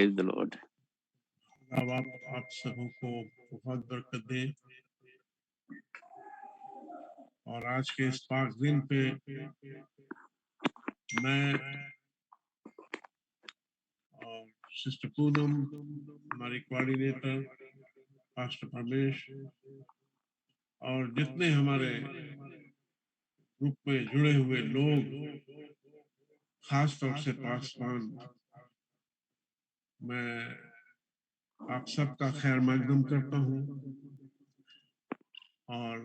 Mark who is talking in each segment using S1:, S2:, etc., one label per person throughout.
S1: Praise the Lord.
S2: अब आप सबों को बहुत बरकत दे और आज के इस पाक दिन पे मैं और सिस्टर पूनम, हमारी कोऑर्डिनेटर पास्टर परमेश और जितने हमारे ग्रुप में जुड़े हुए लोग, खास तौर से पासवान, मैं आप सबका खैर मकदम करता हूँ और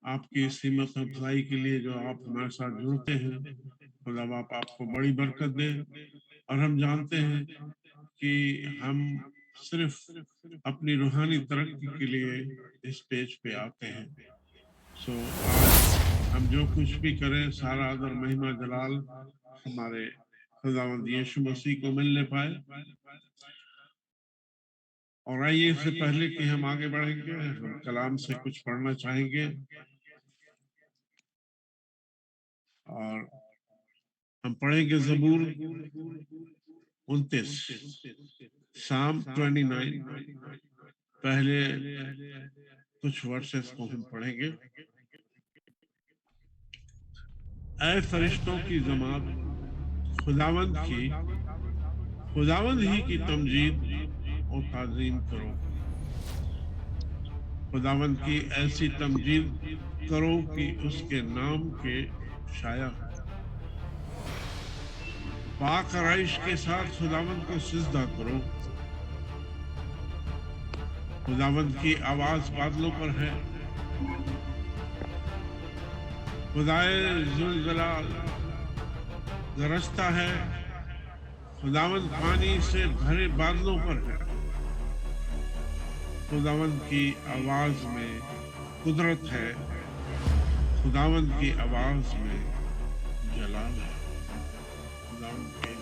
S2: आपकी इस हिम्मत अफजाई के लिए जो आप हमारे साथ जुड़ते हैं, खुदा बाप आपको बड़ी बरकत दे। और हम जानते हैं कि हम सिर्फ अपनी रूहानी तरक्की के लिए इस पेज पे आते हैं। सो आज हम जो कुछ भी करें, सारा आदर महिमा जलाल हमारे खुदावंद यीशु मसीह को मिलने पाए। और आइए, इससे पहले कि हम आगे बढ़ेंगे, हम कलाम से कुछ पढ़ना चाहेंगे और हम पढ़ेंगे ज़बूर 29, साम 29। पहले कुछ वर्सेस को हम पढ़ेंगे। ऐ फरिश्तों की जमात, खुदावंद ही की तमजीद और ताज़ीम करो। खुदावंद की ऐसी तमजीद करो कि उसके नाम के शाया हो। पाक आराइश के साथ खुदावंद को सिजदा करो। खुदावंद की आवाज बादलों पर है। खुदाए जुलजलाल गरजता है। खुदावंद पानी से भरे बादलों पर है। खुदावंद की आवाज में कुदरत है। खुदावंद की आवाज में जलाल है। खुदावंद के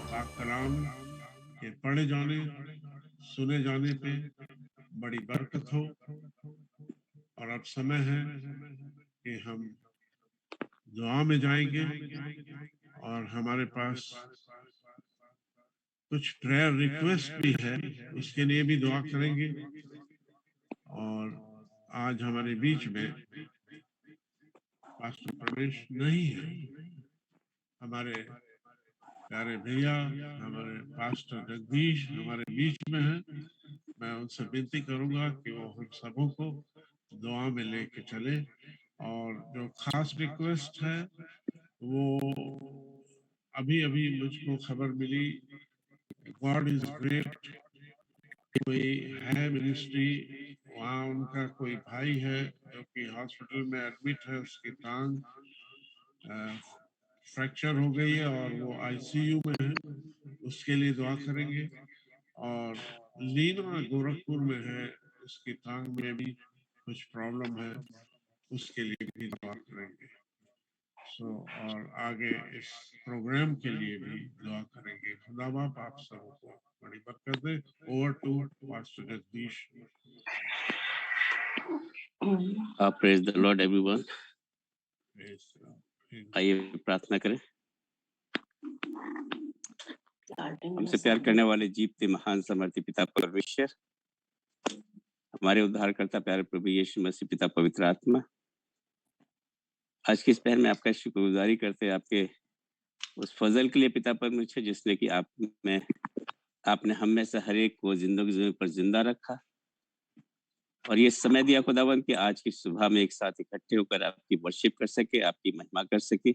S2: पाक कलाम के पढ़े जाने, सुने जाने पे बड़ी बरकत हो। और अब समय है कि हम दुआ में जाएंगे और हमारे पास कुछ प्रेयर रिक्वेस्ट भी है, उसके लिए भी दुआ करेंगे। और आज हमारे बीच में पास्टर प्रवेश नहीं है, हमारे प्यारे भैया, हमारे पास्टर जगदीश हमारे बीच में है। मैं उनसे विनती करूंगा कि वो हम सबों को दुआ में लेके चले। और जो खास रिक्वेस्ट है वो अभी मुझको खबर मिली, गॉड इज ग्रेट, कोई है मिनिस्ट्री वहाँ, उनका कोई भाई है जो कि हॉस्पिटल में एडमिट है, उसकी टांग फ्रैक्चर हो गई है और वो आईसीयू में है, उसके लिए दुआ करेंगे। और लीना गोरखपुर में है, उसकी टांग में भी कुछ प्रॉब्लम है, उसके लिए भी दुआ करेंगे। और आगे इस प्रोग्राम के लिए भी दुआ करेंगे। खुदा बाप आप सबको बड़ी बरकत दे। Over to pastor Jagdish.
S1: Praise the Lord everyone. आइए प्रार्थना करें। हमसे प्यार करने वाले जीवते महान समर्थी पिता परमेश्वर, हमारे उद्धारकर्ता प्यारे प्रभु यीशु मसीह, पिता पवित्र आत्मा, आज के इस पहर में आपका शुक्रगुजारी करते हैं आपके उस फजल के लिए पिता परमेश्वर, जिसने कि आपने हम में से हर एक को जिंदगी पर जिंदा रखा और ये समय दिया खुदावंद कि आज की सुबह में एक साथ इकट्ठे होकर आपकी वर्शिप कर सके, आपकी महिमा कर सके।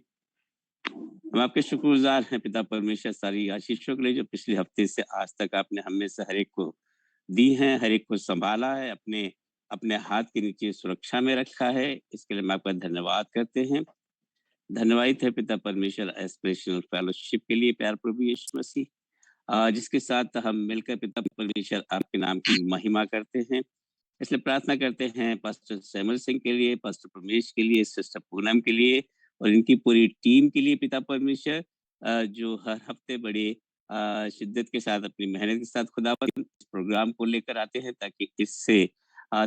S1: हम आपके शुक्रगुजार हैं पिता परमेश्वर सारी आशीषों के लिए जो पिछले हफ्ते से आज तक आपने हम में से हर एक को दी हैं, हर एक को संभाला है, अपने हाथ के नीचे सुरक्षा में रखा है। इसके लिए हम आपका धन्यवाद करते हैं। धन्यवाद है पिता परमेश्वर एस्पिरेशनल फेलोशिप के लिए प्यार प्रभु यीशु मसीह, जिसके साथ हम मिलकर पिता परमेश्वर आपके नाम की महिमा करते हैं। इसलिए प्रार्थना करते हैं पास्टर सैमुअल सिंह के लिए, पास्टर परमेश के लिए, सिस्टर पूनम के लिए और इनकी पूरी टीम के लिए पिता परमेश्वर, जो हर हफ्ते बड़े शिद्दत के साथ अपनी मेहनत के साथ खुदावंद इस प्रोग्राम को लेकर आते हैं ताकि इससे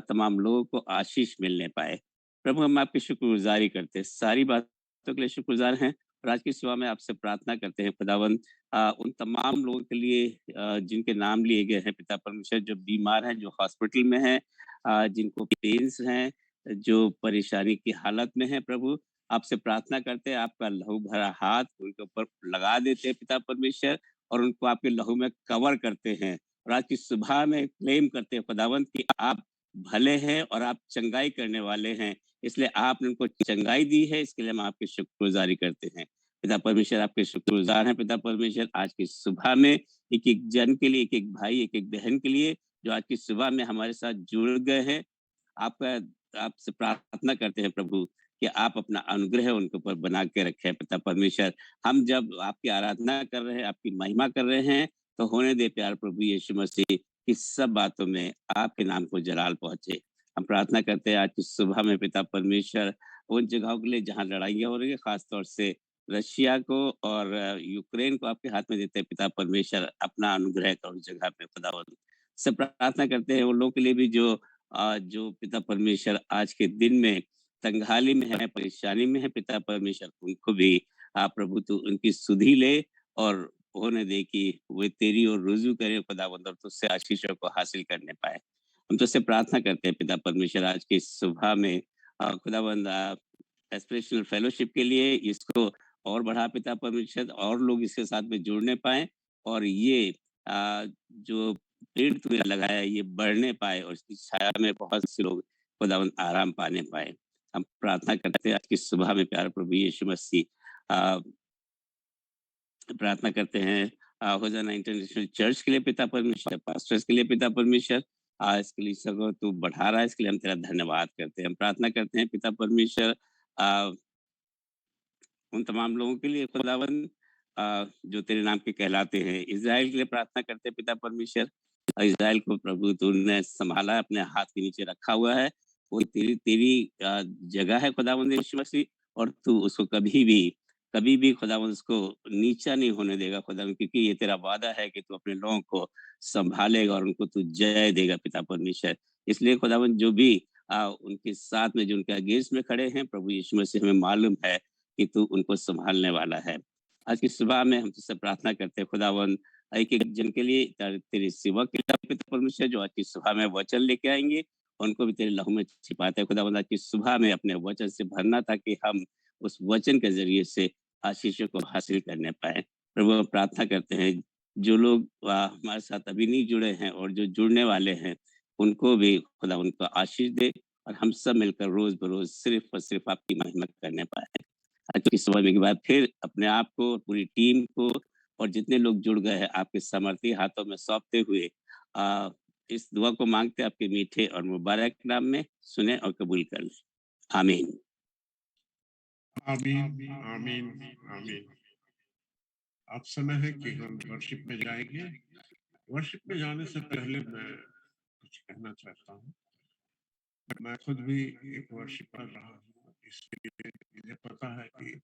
S1: तमाम लोगों को आशीष मिलने पाए। प्रभु हम आपकी शुक्रगुजारी करते हैं, सारी बातों के लिए शुक्रगुजार हैं और आज की सुबह में आपसे प्रार्थना करते हैं खुदावन, उन तमाम लोगों के लिए जिनके नाम लिए गए हैं पिता परमेश्वर, जो बीमार हैं, जो हॉस्पिटल में हैं, जिनको पेन्स हैं, जो परेशानी की हालत में हैं प्रभु, आपसे प्रार्थना करते हैं आपका लहू भरा हाथ उनके ऊपर लगा देते हैं पिता परमेश्वर, और उनको आपके लहू में कवर करते हैं। और आज की सुबह में क्लेम करते हैं खुदावंत कि आप भले हैं और आप चंगाई करने वाले हैं, इसलिए आपने उनको चंगाई दी है, इसके लिए हम आपकी शुक्रगुजारी करते हैं। पिता परमेश्वर आपके शुक्रगुजार हैं पिता परमेश्वर, आज की सुबह में एक-एक जन के लिए, एक-एक भाई, एक-एक बहन के लिए जो आज की सुबह में हमारे साथ जुड़ गए हैं। आपका आपसे प्रार्थना करते हैं प्रभु कि आप अपना अनुग्रह उनके ऊपर बना के रखें पिता परमेश्वर। हम जब आपकी आराधना कर रहे हैं, आपकी महिमा कर रहे हैं, तो होने दे प्यारे प्रभु यीशु मसीह कि सब बातों में आपके नाम को जलाल पहुंचे। हम प्रार्थना करते हैं आज की सुबह में पिता परमेश्वर उन जगहों के लिए जहाँ लड़ाइयाँ हो रही है, खास तौर से रशिया को और यूक्रेन को आपके हाथ में देते हैं पिता परमेश्वर, अपना अनुग्रह करो उस जगह पे खुदावंद। से प्रार्थना करते हैं उन लोगों के लिए भी जो पिता परमेश्वर आज के दिन में तंगहाली में है, परेशानी में है पिता परमेश्वर, उनको भी आप प्रभु तू उनकी सुधि ले और होने दे कि वे तेरी ओर रुजू करें खुदावंद, और तुझसे आशीषों को हासिल करने पाए। हम तुझसे प्रार्थना करते हैं पिता परमेश्वर आज की सुबह में खुदावंद एस्पिरेशनल फेलोशिप के लिए इसको और बढ़ा पिता परमेश्वर, और लोग इसके साथ में जुड़ने पाए, और ये जो पेड़ तूने लगाया है, ये बढ़ने पाए और इसकी छाया में बहुत से लोग खुदावंद आराम पाने पाए। हम प्रार्थना करते हैं आज की सुबह में प्यारे प्रभु यीशु मसीह, प्रार्थना करते हैं होजाना इंटरनेशनल चर्च के लिए पिता परमेश्वर, पास्टर्स के लिए पिता परमेश्वर, इसके लिए सगों तू बढ़ा रहा है, इसके लिए हम तेरा धन्यवाद करते हैं। हम प्रार्थना करते हैं पिता परमेश्वर उन तमाम लोगों के लिए खुदावन जो तेरे नाम के कहलाते हैं। इज़राइल के लिए प्रार्थना करते हैं पिता परमेश्वर, और इज़राइल को प्रभु तूने संभाला, अपने हाथ के नीचे रखा हुआ है। वो तेरी तेरी जगह है खुदावंद यीशु मसीह, और तू उसको कभी भी खुदावंद उसको नीचा नहीं होने देगा खुदावंद, क्योंकि ये तेरा वादा है कि तू अपने लोगों को संभालेगा और उनको तू जय देगा पिता परमेश्वर। इसलिए खुदावंद जो भी उनके साथ में जो उनके अगेंस्ट में खड़े हैं प्रभु यीशु मसीह, हमें मालूम है कि तू उनको संभालने वाला है। आज की सुबह में हम तुझसे प्रार्थना करते हैं खुदावन, एक-एक जन के लिए तेरे सेवक के लिए पिता परमेश्वर जो आज की सुबह में वचन लेके आएँगे, उनको भी तेरे लहू में छिपाते हैं खुदावन, आज की सुबह में अपने वचन से भरना, ताकि हम उस वचन के ज़रिए से आशीषों को हासिल करने पाएँ। प्रभु हम प्रार्थना करते हैं जो लोग हमारे साथ अभी नहीं जुड़े हैं और जो जुड़ने वाले हैं, उनको भी खुदा उनको आशीष दे, और हम सब मिलकर रोज़-बरोज़ सिर्फ़ और सिर्फ़ आपकी महिमा करने पाएँ। आज की सुबह के बाद फिर अपने आप को, पूरी टीम को और जितने लोग जुड़ गए हैं आपके सामर्थी हाथों में सौंपते हुए इस दुआ को मांगते हैं आपके मीठे और मुबारक नाम में, सुने और कबूल कर लें। आमीन।
S2: आमीन आमीन आमीन। अब समय है कि हम वर्शिप में जाएंगे। वर्शिप में जाने से पहले मैं कुछ कहना चाहता हूँ। मैं खुद भी एक वर्शिपर रहा हूँ, इसलिए मुझे पता है कि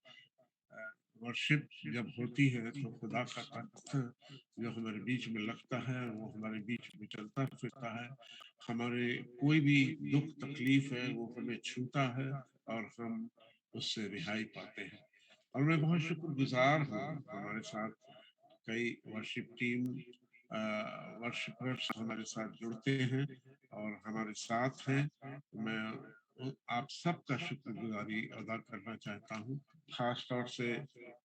S2: वर्शिप जब होती है तो खुदा का तख्त जो हमारे बीच में लगता है, वो हमारे बीच में चलता फिरता है। हमारे कोई भी दुख तकलीफ है वो हमें छूता है और हम उससे रिहाई पाते हैं। और मैं बहुत शुक्रगुजार हूँ, हमारे साथ कई वर्शिप टीम वर्शिपर्स हमारे साथ जुड़ते हैं और हमारे साथ हैं। मैं आप सबका शुक्रगुजारी अदा करना चाहता हूँ, खास तौर से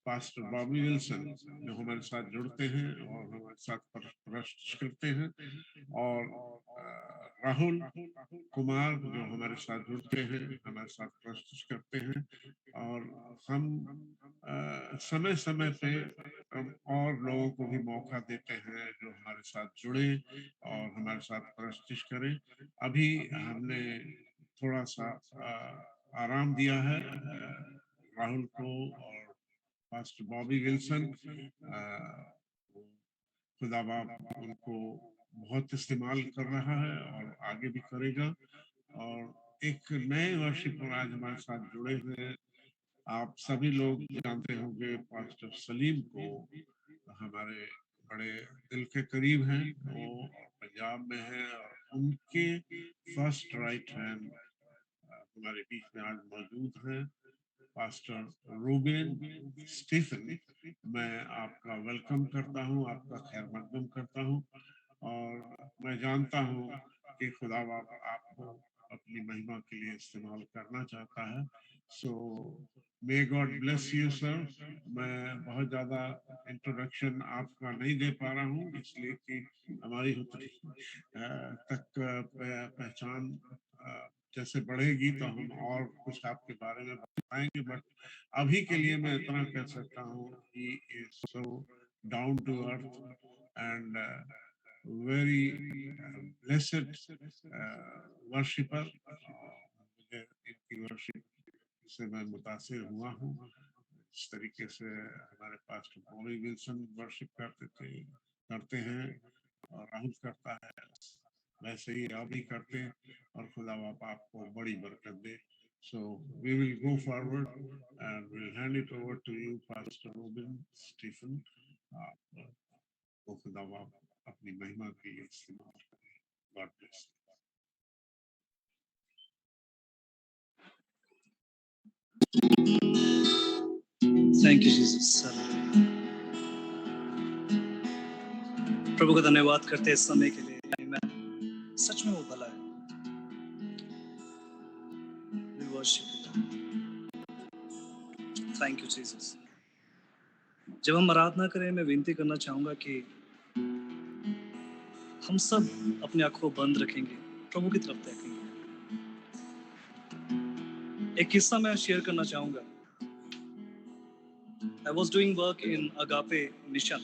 S2: पास्टर बॉबी विल्सन जो हमारे साथ जुड़ते हैं और हमारे साथ प्रश्न करते हैं, और राहुल कुमार जो हमारे साथ जुड़ते हैं, हमारे साथ प्रश्न करते हैं, और हम समय समय पे हम और लोगों को भी मौका देते हैं जो हमारे साथ जुड़े और हमारे साथ प्रश्न करें। अभी हमने थोड़ा सा आराम दिया है राहुल को, और पास्टर बॉबी विल्सन खुदा बाप उनको बहुत इस्तेमाल कर रहा है और आगे भी करेगा। और एक नए वर्शिपर आज हमारे साथ जुड़े हुए हैं। आप सभी लोग जानते होंगे पास्टर सलीम को, हमारे बड़े दिल के करीब हैं, वो पंजाब में हैं, और उनके फर्स्ट राइट हैंड हमारे बीच में आज मौजूद हैं। पास्टर रूबेन स्टीफन, मैं आपका वेलकम करता हूँ, आपका खैर मकदम करता हूँ। और मैं जानता हूँ कि खुदा आपको अपनी महिमा के लिए इस्तेमाल करना चाहता है। So may God bless you sir. मैं बहुत ज़्यादा इंट्रोडक्शन आपका नहीं दे पा रहा हूँ, इसलिए कि हमारी तक पहचान जैसे बढ़ेगी तो हम और कुछ आपके बारे में बताएंगे। बट अभी के लिए मैं इतना कह सकता हूँ कि is so down to earth and very blessed worshipper. मुझे इनकी वर्शिप से मैं मुतासिर हुआ हूँ। इस तरीके से हमारे पास बॉबी विल्सन वर्शिप करते हैं और राहुल करता है, वैसे ही आप भी करते हैं और खुदा बाप आपको बड़ी बरकत दे। So we will go forward and we'll hand it over to you, Pastor Ruben Stephen. खुदा बाप अपनी महिमा के लिए इस्तेमाल करें। God bless you.
S3: Thank you Jesus. प्रभु का धन्यवाद करते इस समय के लिए। आमीन। सच में वो भला है। We worship you. Thank you Jesus. जब हम आराधना करें, मैं विनती करना चाहूंगा कि हम सब अपनी आंखों को बंद रखेंगे, प्रभु की तरफ देखेंगे। एक किस्सा मैं शेयर करना चाहूंगा। I was doing work in Agape Mission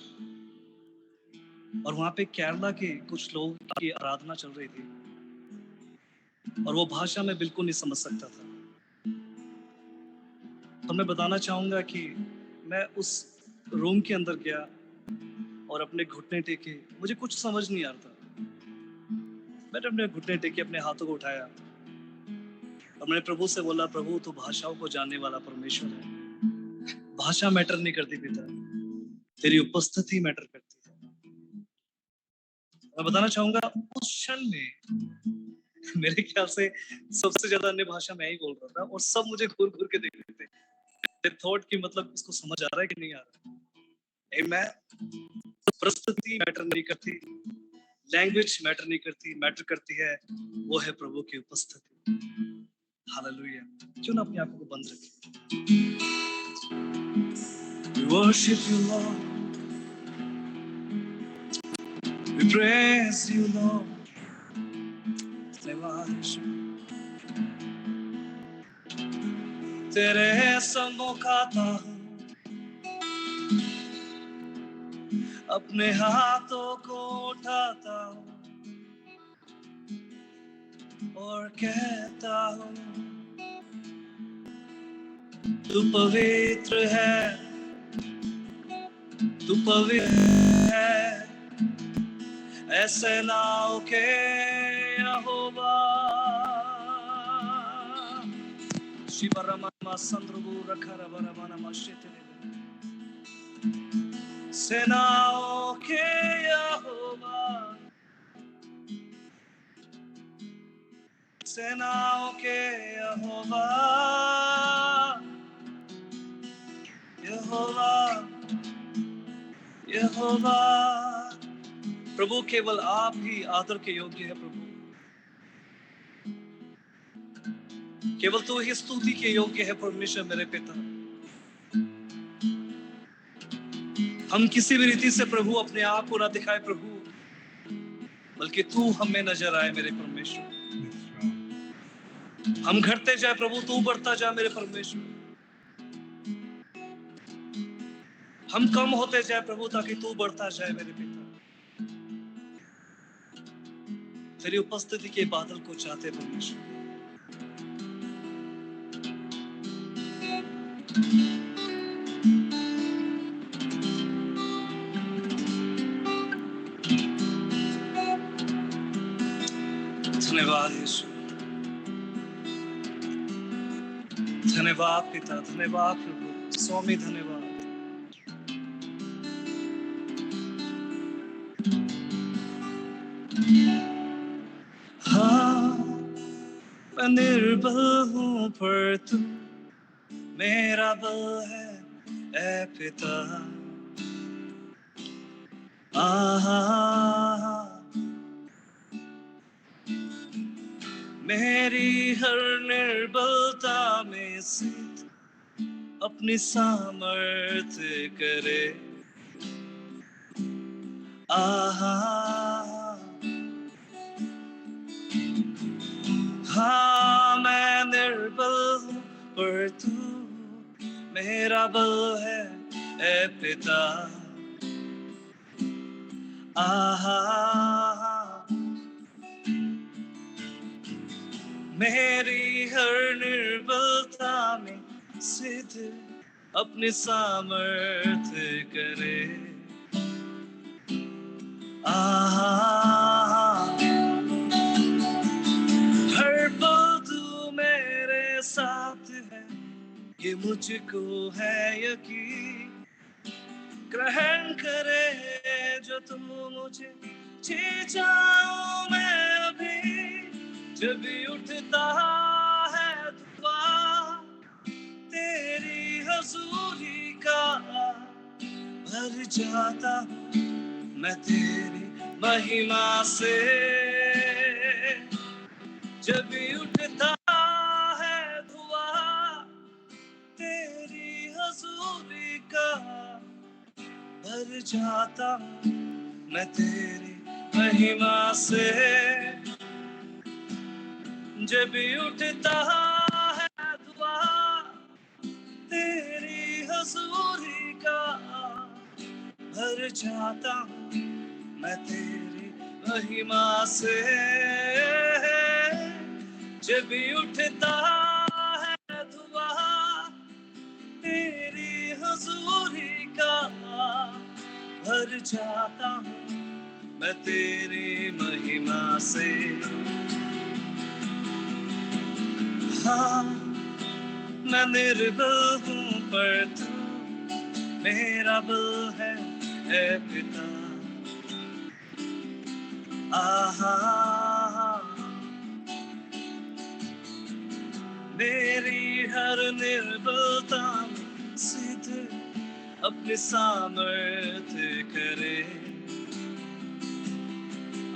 S3: और वहाँ पे केरला के कुछ लोग की आराधना चल रही थी और वो भाषा में बिल्कुल नहीं समझ सकता था। तो मैं बताना चाहूंगा कि मैं उस रूम के अंदर गया और अपने घुटने टेके, मुझे कुछ समझ नहीं आ रहा था। मैंने अपने घुटने टेके अपने हाथों को उठाया और मैंने प्रभु से बोला, प्रभु तू भाषाओं को जानने वाला परमेश्वर है। भाषा मैटर नहीं करती पिता, तेरी उपस्थिति मैटर करती है। मैं बताना चाहूंगा उस क्षण में मेरे ख्याल से सबसे ज्यादा अन्य भाषा मैं ही बोल रहा था और सब मुझे घूर घूर के देख रहे थे। थॉट की मतलब इसको समझ आ रहा है कि नहीं आ रहा। मैं परिस्थिति मैटर नहीं करती, लैंग्वेज मैटर नहीं करती, मैटर करती है वो है प्रभु की उपस्थिति। हालेलुया। क्यों ना अपनी आंखों को बंद रखें। We worship you Lord, we praise you Lord। तेरे संगों खाता हूँ, अपने हाथों को उठाता हूँ और कहता हूँ तू पवित्र है, तू पवित्र है, ऐसे नाव के यहोवा। शिवरमा संद्रगु रखरबरमना मशीतने सेनाओं के यहोवा, सेनाओं के यहोवा, यहोवा, यहोवा। प्रभु केवल आप ही आदर के योग्य है। प्रभु केवल तू ही स्तुति के योग्य है। परमेश्वर मेरे पिता, हम किसी भी रीति से प्रभु अपने आप को ना दिखाए प्रभु, बल्कि तू हमें नजर आए मेरे परमेश्वर। हम घटते जाए प्रभु, तू बढ़ता जा मेरे परमेश्वर। हम कम होते जाए प्रभु, ताकि तू बढ़ता जाए मेरे पिता। तेरी उपस्थिति के बादल को चाहते परमेश्वर। धन्यवाद यीशु, धन्यवाद पिता, धन्यवाद प्रभु, स्वामी धन्यवाद। हाँ मैं निर्बल हूँ पर तू मेरा बल है ऐ पिता। आहा, मेरी हर निर्बलता में स्थित अपनी सामर्थ्य करे। आहा, हाँ मैं निर्बल हूँ पर तू मेरा बल है ऐ पिता। आहा, मेरी हर निर्बलता में सिद्ध अपनी सामर्थ्य करे। आहा, हर पल तू मेरे साथ है ये मुझको है यकीन। ग्रहण करे जो तू मुझे जी जाऊं मैं अभी। जब भी उठता है दुआ तेरी हजूरी का भर जाता मैं तेरी महिमा से। जब भी उठता है दुआ तेरी हजूरी का भर जाता मैं तेरी महिमा से। जब भी उठता है दुआ तेरी हजूरी का भर जाता मैं तेरी महिमा से। जब भी उठता है दुआ तेरी हजूरी का भर जाता मैं तेरी महिमा से। हाँ मैं निर्बल हूँ पर तू मेरा बल है ऐ पिता। आहा, मेरी हर निर्बलता में सिद्ध अपनी सामर्थ्य करे।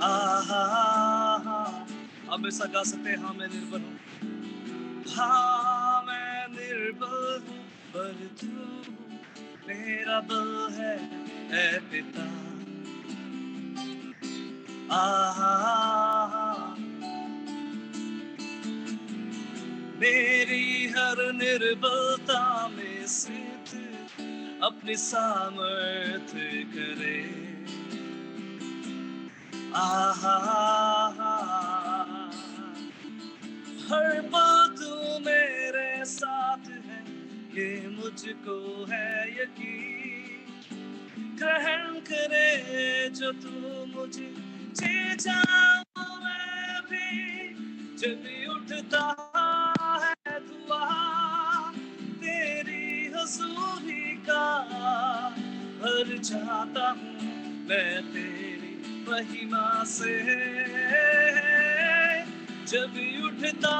S3: आहा, अब ऐसा गा सकते हैं हाँ मैं निर्बल हूँ। हाँ मैं निर्बल हूँ पर तू मेरा बल है ऐ पिता। आहा, मेरी हर निर्बलता में सिद्ध अपनी सामर्थ्य करे। आहा, हर पल तू मेरे साथ है ये मुझको है यकीन। ग्रहण करे जो तू मुझे जी जाऊं मैं भी। जब भी उठता है दुआ तेरी हजूरी का भर जाता हूँ मैं तेरी महिमा से। जब भी उठता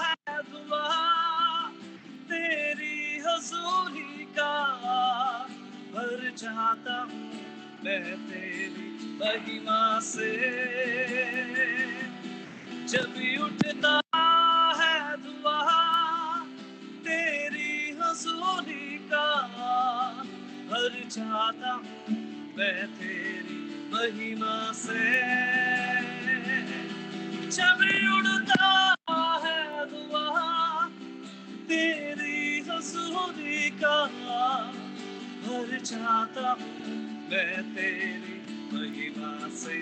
S3: है दुआ तेरी हजूरी का भर जाता हूँ मैं तेरी महिमा से। जब भी उठता है दुआ तेरी हजूरी का भर जाता हूँ मैं तेरी महिमा से। जब भी उड़ता है दुआ तेरी हजूरी का भर जाता हूँ मैं तेरी महिमा से।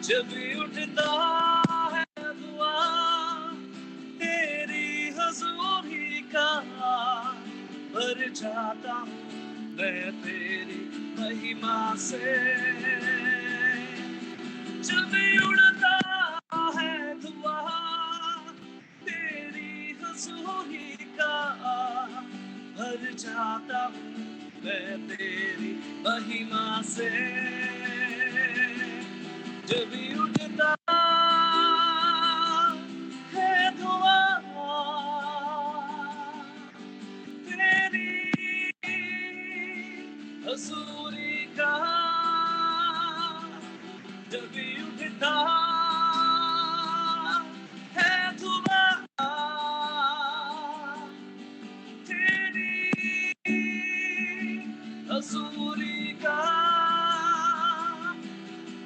S3: जब भी उठता है दुआ तेरी हजूरी का भर जाता हूँ मैं तेरी महिमा से। जब भी उड़ता है दुआ तेरी हजूरी भर जाता हूँ मैं तेरी महिमा से। जब भी उठता है धुआं तेरी हजूरी का, जब भी उठता है धुआं तेरी हजूरी का,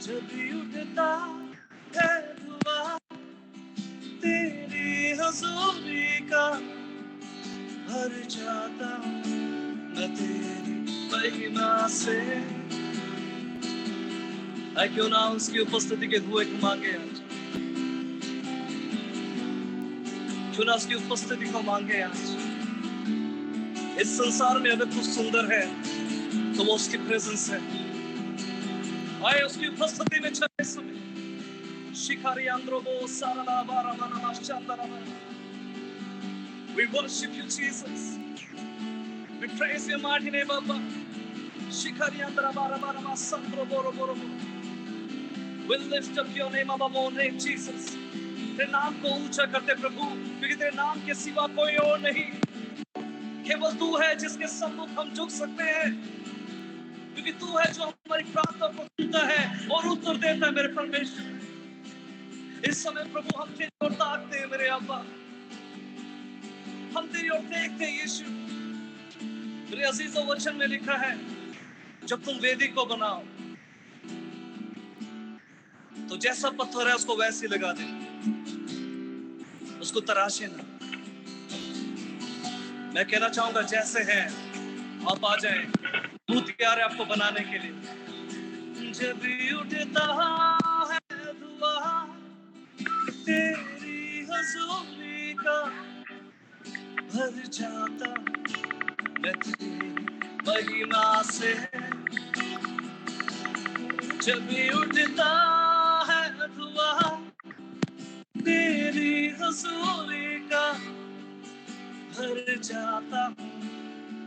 S3: जब भी उठता है धुआं तेरी हजूरी का, भर जाता हूँ मैं तेरी महिमा से। है क्यों ना उसकी उपस्थिति के धुएं को मांगे आज, क्यों ना उसकी उपस्थिति को मांगे आज। इस संसार में अगर कुछ सुंदर है तो वो उसकी प्रेजेंस है। आए उसकी उपस्थिति में चले सुने। शिकारी अंद्रोबो सारला बारा मना माश्चंदरा। We worship you, Jesus. We praise your mighty name, Baba. Shikari andra bara bara masandro boro boro. We lift up your name, above all name, Jesus. तेरे नाम को ऊंचा करते प्रभु, क्योंकि तेरे नाम के सिवा कोई और नहीं। केवल तू है जिसके सम्मुख हम झुक सकते हैं, क्योंकि तू है जो हमारी प्रार्थना को सुनता है और उत्तर देता है मेरे परमेश्वर। इस समय प्रभु हम तेरी ओर ताकते हैं मेरे अब्बा, हम तेरी ओर देखते हैं यीशु। तेरे अजीजों वचन में लिखा है, जब तुम वेदी को बनाओ तो जैसा पत्थर है उसको वैसे लगा दे, उसको तराशे ना। मैं कहना चाहूंगा जैसे है आप आ जाएं, तू तैयार है आपको बनाने के लिए। जब भी उठता है धुआं तेरी हजूरी का, भर जाता मैं तेरी महिमा से। जब भी उठता है धुआं तेरी हजूरी का, भर जाता हूँ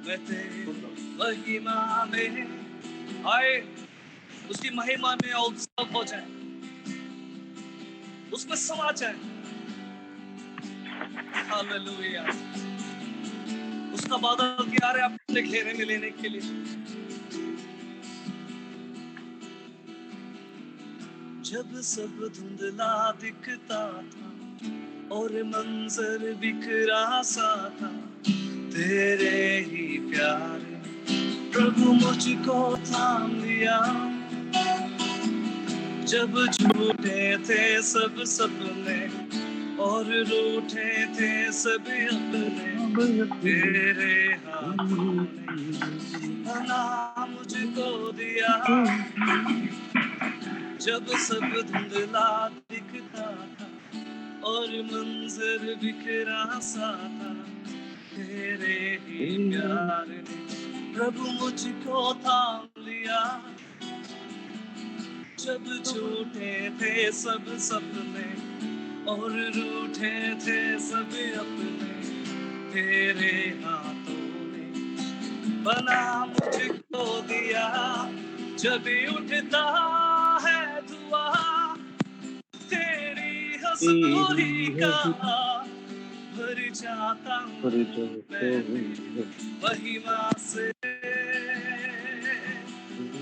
S3: मैं तेरी महिमा में। आए उसकी महिमा में उत्सव हो जाए, उसमें समा जाए। हालेलुया। उसका बादल तैयार है अपने घेरे में लेने के लिए। जब सब धुंधला दिखता था और मंजर बिखरा सा था, तेरे ही प्यार प्रभु मुझको थाम लिया। जब झूठे थे सब सपने और रूठे थे सभी अपने, तेरे हाथों ने भला मुझको दिया। जब सब धुंधला दिखता था और मंजर बिखरा सा था, तेरे ही प्यार ने प्रभु मुझको थाम लिया। जब झूठे थे सब सपने और रूठे थे सब अपने, तेरे हाथों ने बना मुझको दिया। जब भी उठता है धुआं तेरी हजूरी का, भर जाता हूँ मैं महिमा से।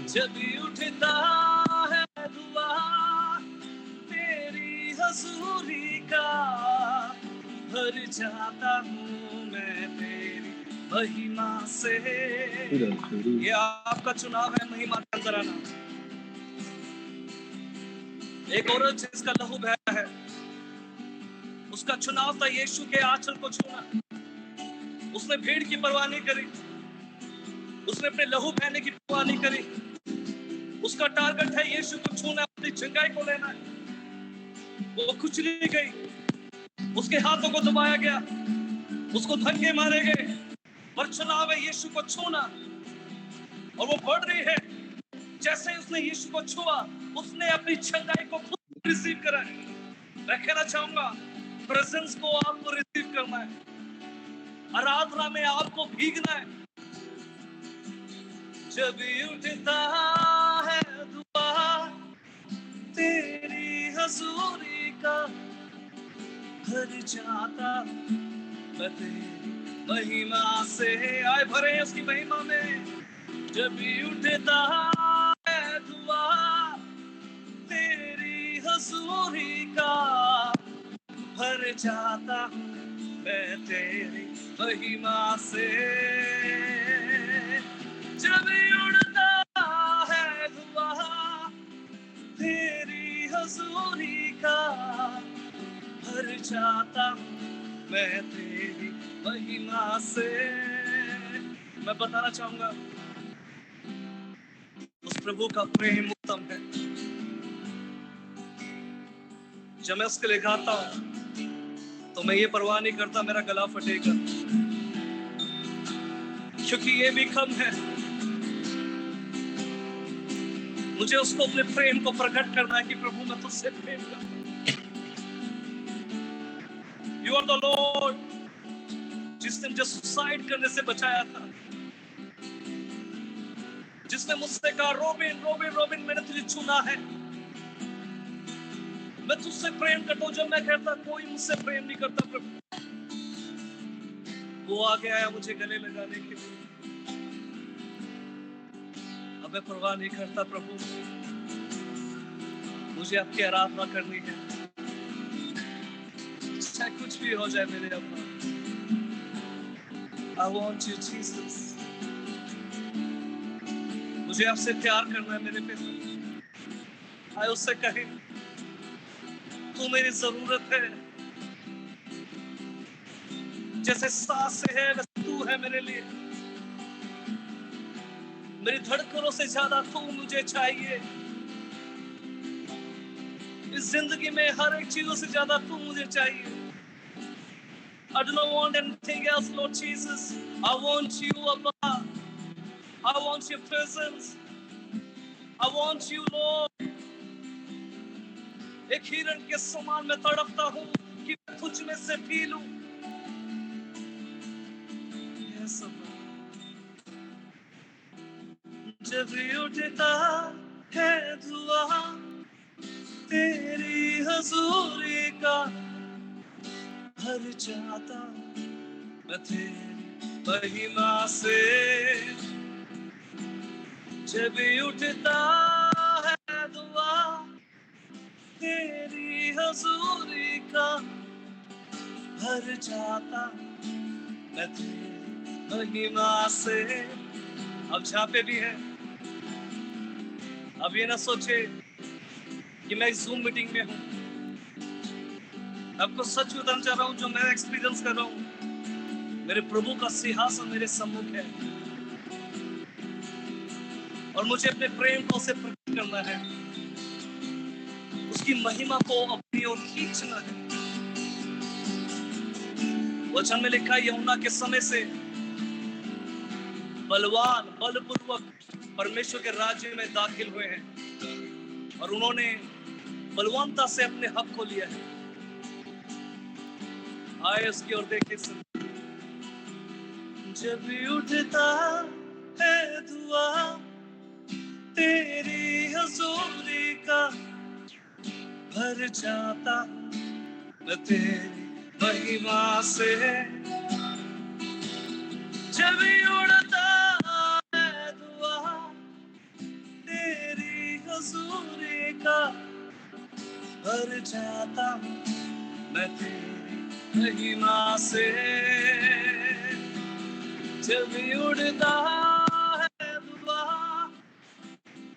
S3: जब भी उठता है धुआं तेरी हजूरी का, भर जाता हूँ मैं तेरी महिमा से। ये आपका चुनाव है महिमा के अंदर आना। एक औरत जिसका लहू बह रहा है, उसका चुनाव था यीशु के आंचल को छूना। उसने भीड़ की परवाह नहीं करी, उसने अपने लहू बहने की परवाह नहीं करी। उसका टारगेट है यीशु को छूना, अपनी चंगाई को लेना है। वो कुचली गई, उसके हाथों को दबाया गया, उसको धक्के मारे गए, पर चुनाव है यीशु को छूना। और वो बढ़ रही है। जैसे ही उसने यीशु को छुआ, उसने अपनी चंगाई को खुद रिसीव करा है। मैं कहना चाहूंगा प्रेजेंस को आपको रिसीव करना है। आराधना में आपको भीगना है। जब भी उठता है दुआ तेरी हजूरी का, भर जाता मैं तेरी महिमा से। आए भरे उसकी महिमा में। जब भी उठता है दुआ तेरी हजूरी का, भर जाता मैं तेरी महिमा से। जब भी उड़ता है दुआ तेरी हजूरी का, भर जाता मैं तेरी महिमा से। मैं बताना चाहूंगा उस प्रभु का प्रेम उत्तम है। जब मैं उसके लिए गाता हूं तो मैं ये परवाह नहीं करता मेरा गला फटेगा, क्योंकि ये भी कम है। मुझे उसको अपने प्रेम को प्रकट करना है कि प्रभु मैं तुझसे प्रेम करता हूं। यू आर द लॉर्ड, जिसने मुझे सुसाइड करने से बचाया था, जिसने मुझसे कहा रोबिन रोबिन रोबिन मैंने तुझे चुना है, मैं तुझसे प्रेम करता हूं। जब मैं कहता कोई मुझसे प्रेम नहीं करता प्रभु, वो आगे आया मुझे गले लगाने के लिए। अब मैं परवाह नहीं करता प्रभु, मुझे आपकी आराधना करनी है, चाहे कुछ भी हो जाए मेरे अब्बा। I want you Jesus, मुझे आपसे प्यार करना है मेरे पिता। आए उससे कहे तू मेरी जरूरत है, जैसे सांस से है वैसे तू है मेरे लिए। मेरी धड़कनों से ज्यादा तू मुझे चाहिए, इस जिंदगी में हर एक चीजों से ज्यादा तू मुझे चाहिए। I do not want anything else, Lord Jesus. I want you, Abba. I want your presence. I want you, Lord. एक हिरण के समान मैं तड़पता हूँ कि मैं तुझ में से पी लूं। Yes, Abba. जब भी उठता है दुआ तेरी हजूरी का, भर जाता मैं तेरी महिमा से। जब भी उठता है दुआ तेरी हजूरी का, भर जाता मैं तेरी महिमा से। अब जहाँ पे भी है, अब ये ना सोचे कि मैं जूम मीटिंग में हूँ। आपको सच बताना चाह रहा हूँ, जो मैं एक्सपीरियंस कर रहा हूँ, मेरे प्रभु का सिंहासन मेरे सम्मुख है और मुझे अपने प्रेम को उसे प्रकट करना है, उसकी महिमा को अपनी ओर खींचना है। वचन में लिखा है यूहन्ना के समय से बलवान बलपूर्वक परमेश्वर के राज्य में दाखिल हुए हैं और उन्होंने बलवानता से अपने हक को लिया है। आए उसकी ओर देखे सुन। जब भी उठता है दुआ तेरी हजूरी का, भर जाता मैं तेरी महिमा से। जब भी उड़ता है दुआ तेरी हजूरी का, भर जाता मैं तेरी महिमा से। जब भी उड़ता है दुआ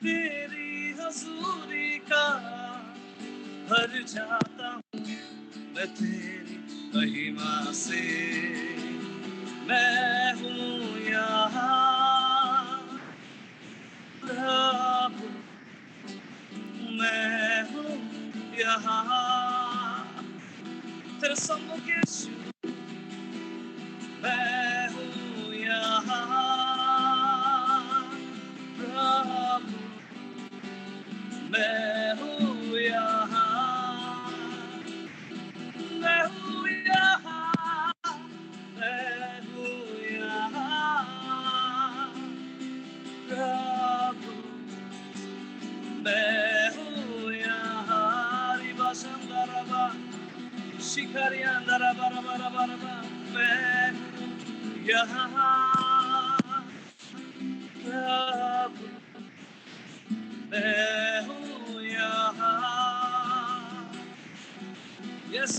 S3: तेरी हजूरी का, भर जाता मैं तेरी महिमा से। मैं हूँ यहाँ प्रभु, मैं हूँ यहाँ तेरे सम्मुख यीशु। मैं हूँ यहाँ प्रभु, मैं हूँ यहाँ, मैं हूँ यहाँ, मैं बराबा शिखरिया अंदरा बराबा बराबा मैं यहाँ प्रभु मैं हूँ यहाँ यस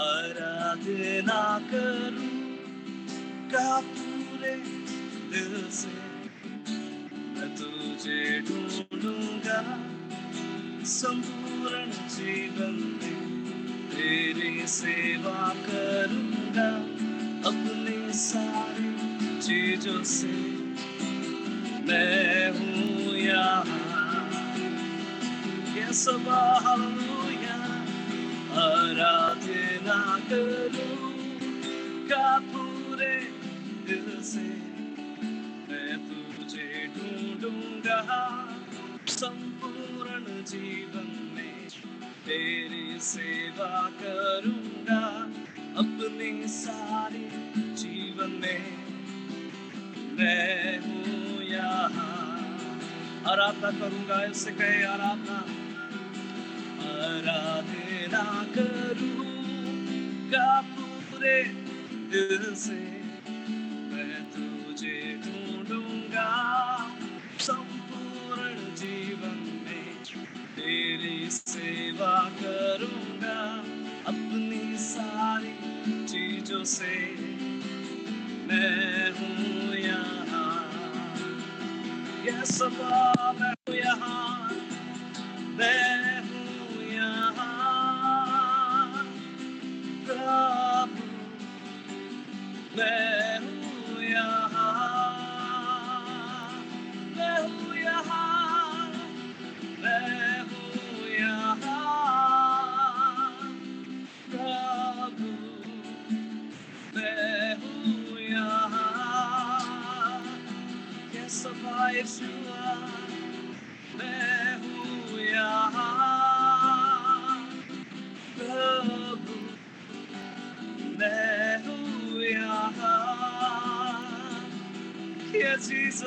S3: आराधना करूँगा पूरे दिल से मैं तुझे ढूंढूंगा संपूर्ण जीवन में तेरी सेवा करूंगा अपनी सारी चीजों से मैं हूँ यहाँ यस हालेलुया आराधना करूंगा पूरे दिल से मैं तुझे ढूंढूंगा संपूर्ण जीवन में तेरी सेवा करूंगा अपनी सारी जीवन में मैं हूँ यहाँ आराधना करूंगा ऐसे कहे आराधना करूंगा पूरे दिल से मैं तुझे ढूंढूंगा संपूर्ण जीवन में तेरी सेवा करूंगा अपनी सारी चीजों से मैं हूँ यहाँ यस मैं हूँ यहाँ मैं हूँ यहाँ प्रभु मैं हूँ यहाँ मैं हूँ यहाँ मैं हूँ यहाँ प्रभु मैं हूँ यहाँ यस यीशुआ मैं हूँ यहाँ प्रभु मैं हूँ यहाँ यस जीसस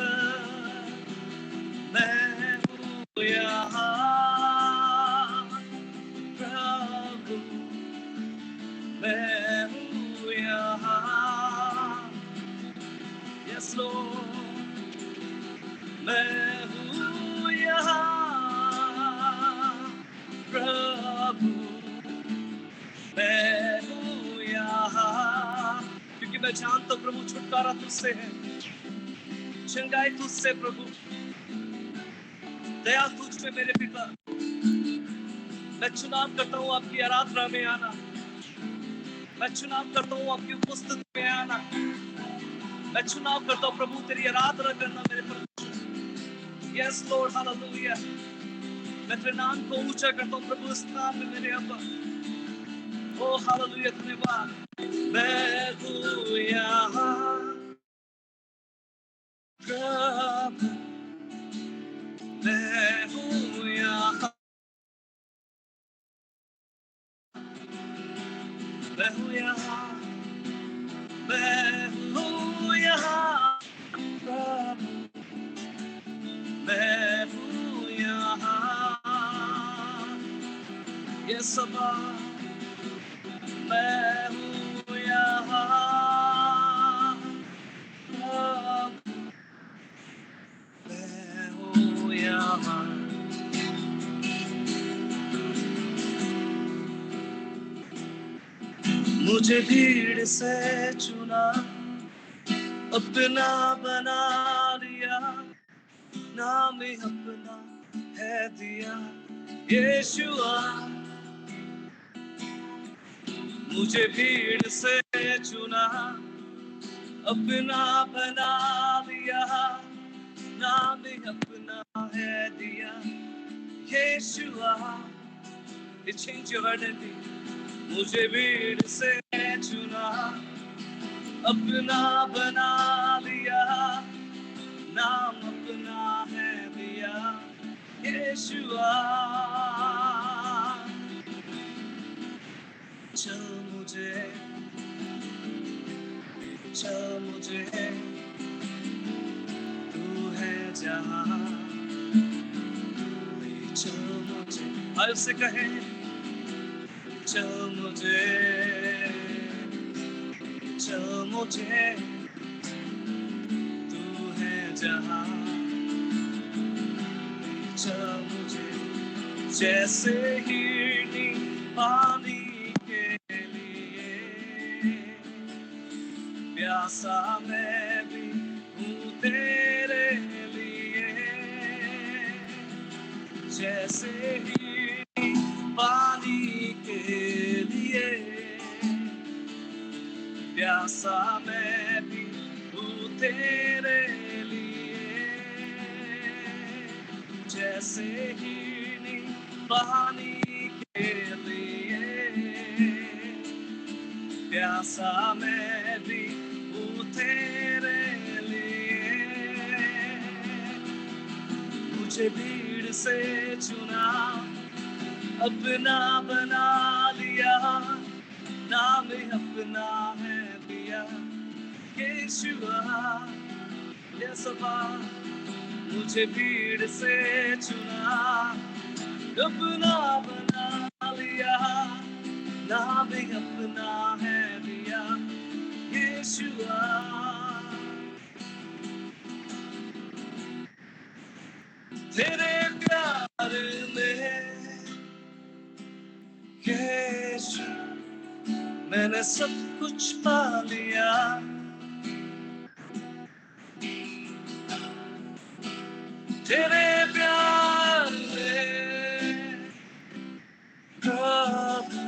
S3: मैं हूँ यहाँ प्रभु मैं हूँ यहाँ यस लॉर्ड मैं हूँ यहाँ प्रभु मैं हूँ यहाँ क्योंकि मैं जानता हूँ प्रभु छुटकारा तुझसे है चंगाई तुझसे प्रभु दया तुझसे मेरे पिता मैं चुनाव करता हूँ आपकी आराधना में आना मैं चुनाव करता हूँ आपकी उपस्थिति में आना मैं चुनाव करता हूँ प्रभु तेरी आराधना करना मेरे प्रभु यस लॉर्ड हालेलुया मैं तेरे नाम को ऊंचा करता हूँ प्रभु इस नाम में मेरे अब्बा ओ हालेलुया धन्यवाद मैं हूँ यहाँ प्रभु मैं हूँ यहाँ मैं हूँ यहाँ मैं हूँ यहाँ प्रभु मैं हूँ यहाँ ये सबा मैं हूँ यहाँ प्रभु मैं हूँ यहाँ मुझे भीड़ से चुना अपना बना लिया नाम ही अपना है दिया यीशुआ मुझे भीड़ से चुना अपना बना लिया नाम ही अपना है दिया यीशुआ it changed your identity मुझे भीड़ से चुना अपना बना लिया नाम अपना है दिया यीशुआ चल मुझे तू है जहाँ ले चल मुझे और उससे कहे चल मुझे, चल मुझे, तू है जहाँ, चल मुझे, जैसे हिरनी पानी के लिए, प्यासा मैं भी हूँ तेरे लिए, जैसे हिरनी पानी के लिए, प्यासा मैं भी हूँ तेरे लिए, जैसे हिरनी पानी के लिए, प्यासा मैं भी हूँ तेरे लिए, मुझे भीड़ से चुना, अपना बना लिया, नाम अपना है दिया, यीशुआ, यीशुआ, मुझे भीड़ से चुना, अपना बना लिया, नाम अपना है दिया, यीशुआ। तेरे प्यार में यीशु, मैंने सब कुछ पा लिया, तेरे प्यार में प्रभु,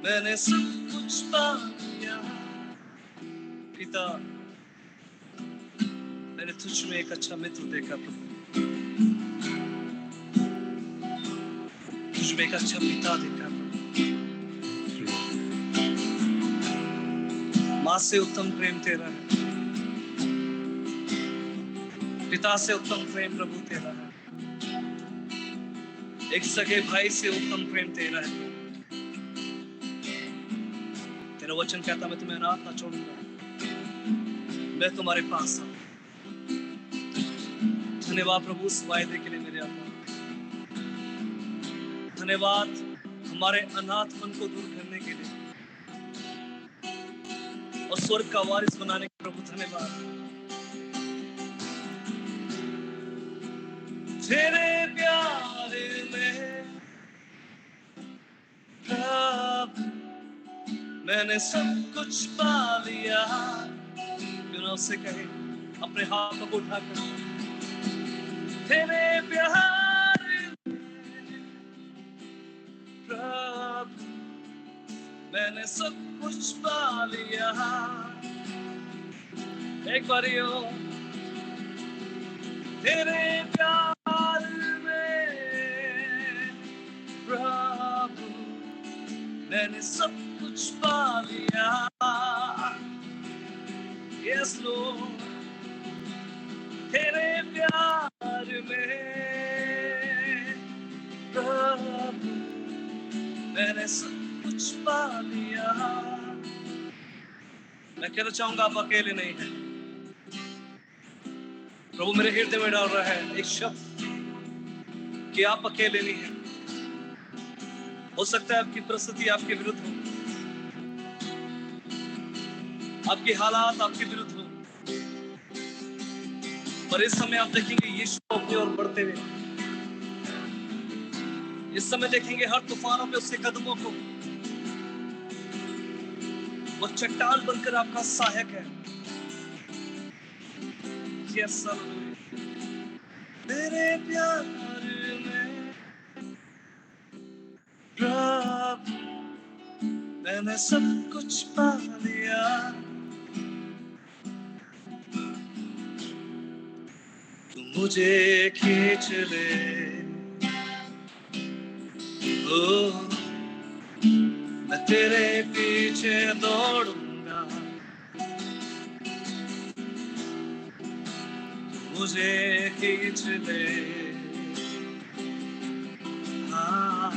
S3: मैंने सब कुछ पा लिया। पिता, मैंने तुझ में एक अच्छा मित्र देखा प्रभु, तुझ में एक अच्छा पिता देखा प्रभु, माँ से उत्तम प्रेम तेरा है, पिता से उत्तम प्रेम प्रभु तेरा है, एक सगे भाई से उत्तम प्रेम तेरा है। तेरा वचन कहता मैं तुम्हें अनाथ ना छोड़ूंगा, मैं तुम्हारे पास हूं। धन्यवाद प्रभु उस वायदे के लिए मेरे आत्मा, धन्यवाद हमारे अनाथपन को दूर करने के लिए और स्वर्ग का वारिस बनाने के प्रभु धन्यवाद। तेरे प्यार में प्रभु, मैंने सब कुछ पा लिया। बिना उससे कहे अपने हाथों को उठाकर, तेरे प्यार में प्रभु, मैंने सब कुछ पा लिया। एक बार यो, तेरे प्यार में प्रभु, मैंने सब कुछ पा लिया। यस लॉर्ड, तेरे प्यार में प्रभु, मैंने सब कुछ पा लिया। मैं कहना चाहूंगा आप अकेले नहीं हैं। प्रभु मेरे हृदय में डाल रहा है एक शब्द कि आप अकेले नहीं हैं। हो सकता है आपकी परिस्थिति आपके विरुद्ध हो, आपके हालात आपके विरुद्ध हो, पर इस समय आप देखेंगे यीशु अपनी ओर बढ़ते हुए। इस समय देखेंगे हर तूफानों पे उसके कदमों को, वो चट्टान बनकर आपका सहायक है। यस तेरे प्यार में प्रभु, मैंने सब कुछ पा लिया। तू मुझे खींच ले, ओ मैं तेरे पीछे दौड़ूंगा। मुझे खींच ले, हाँ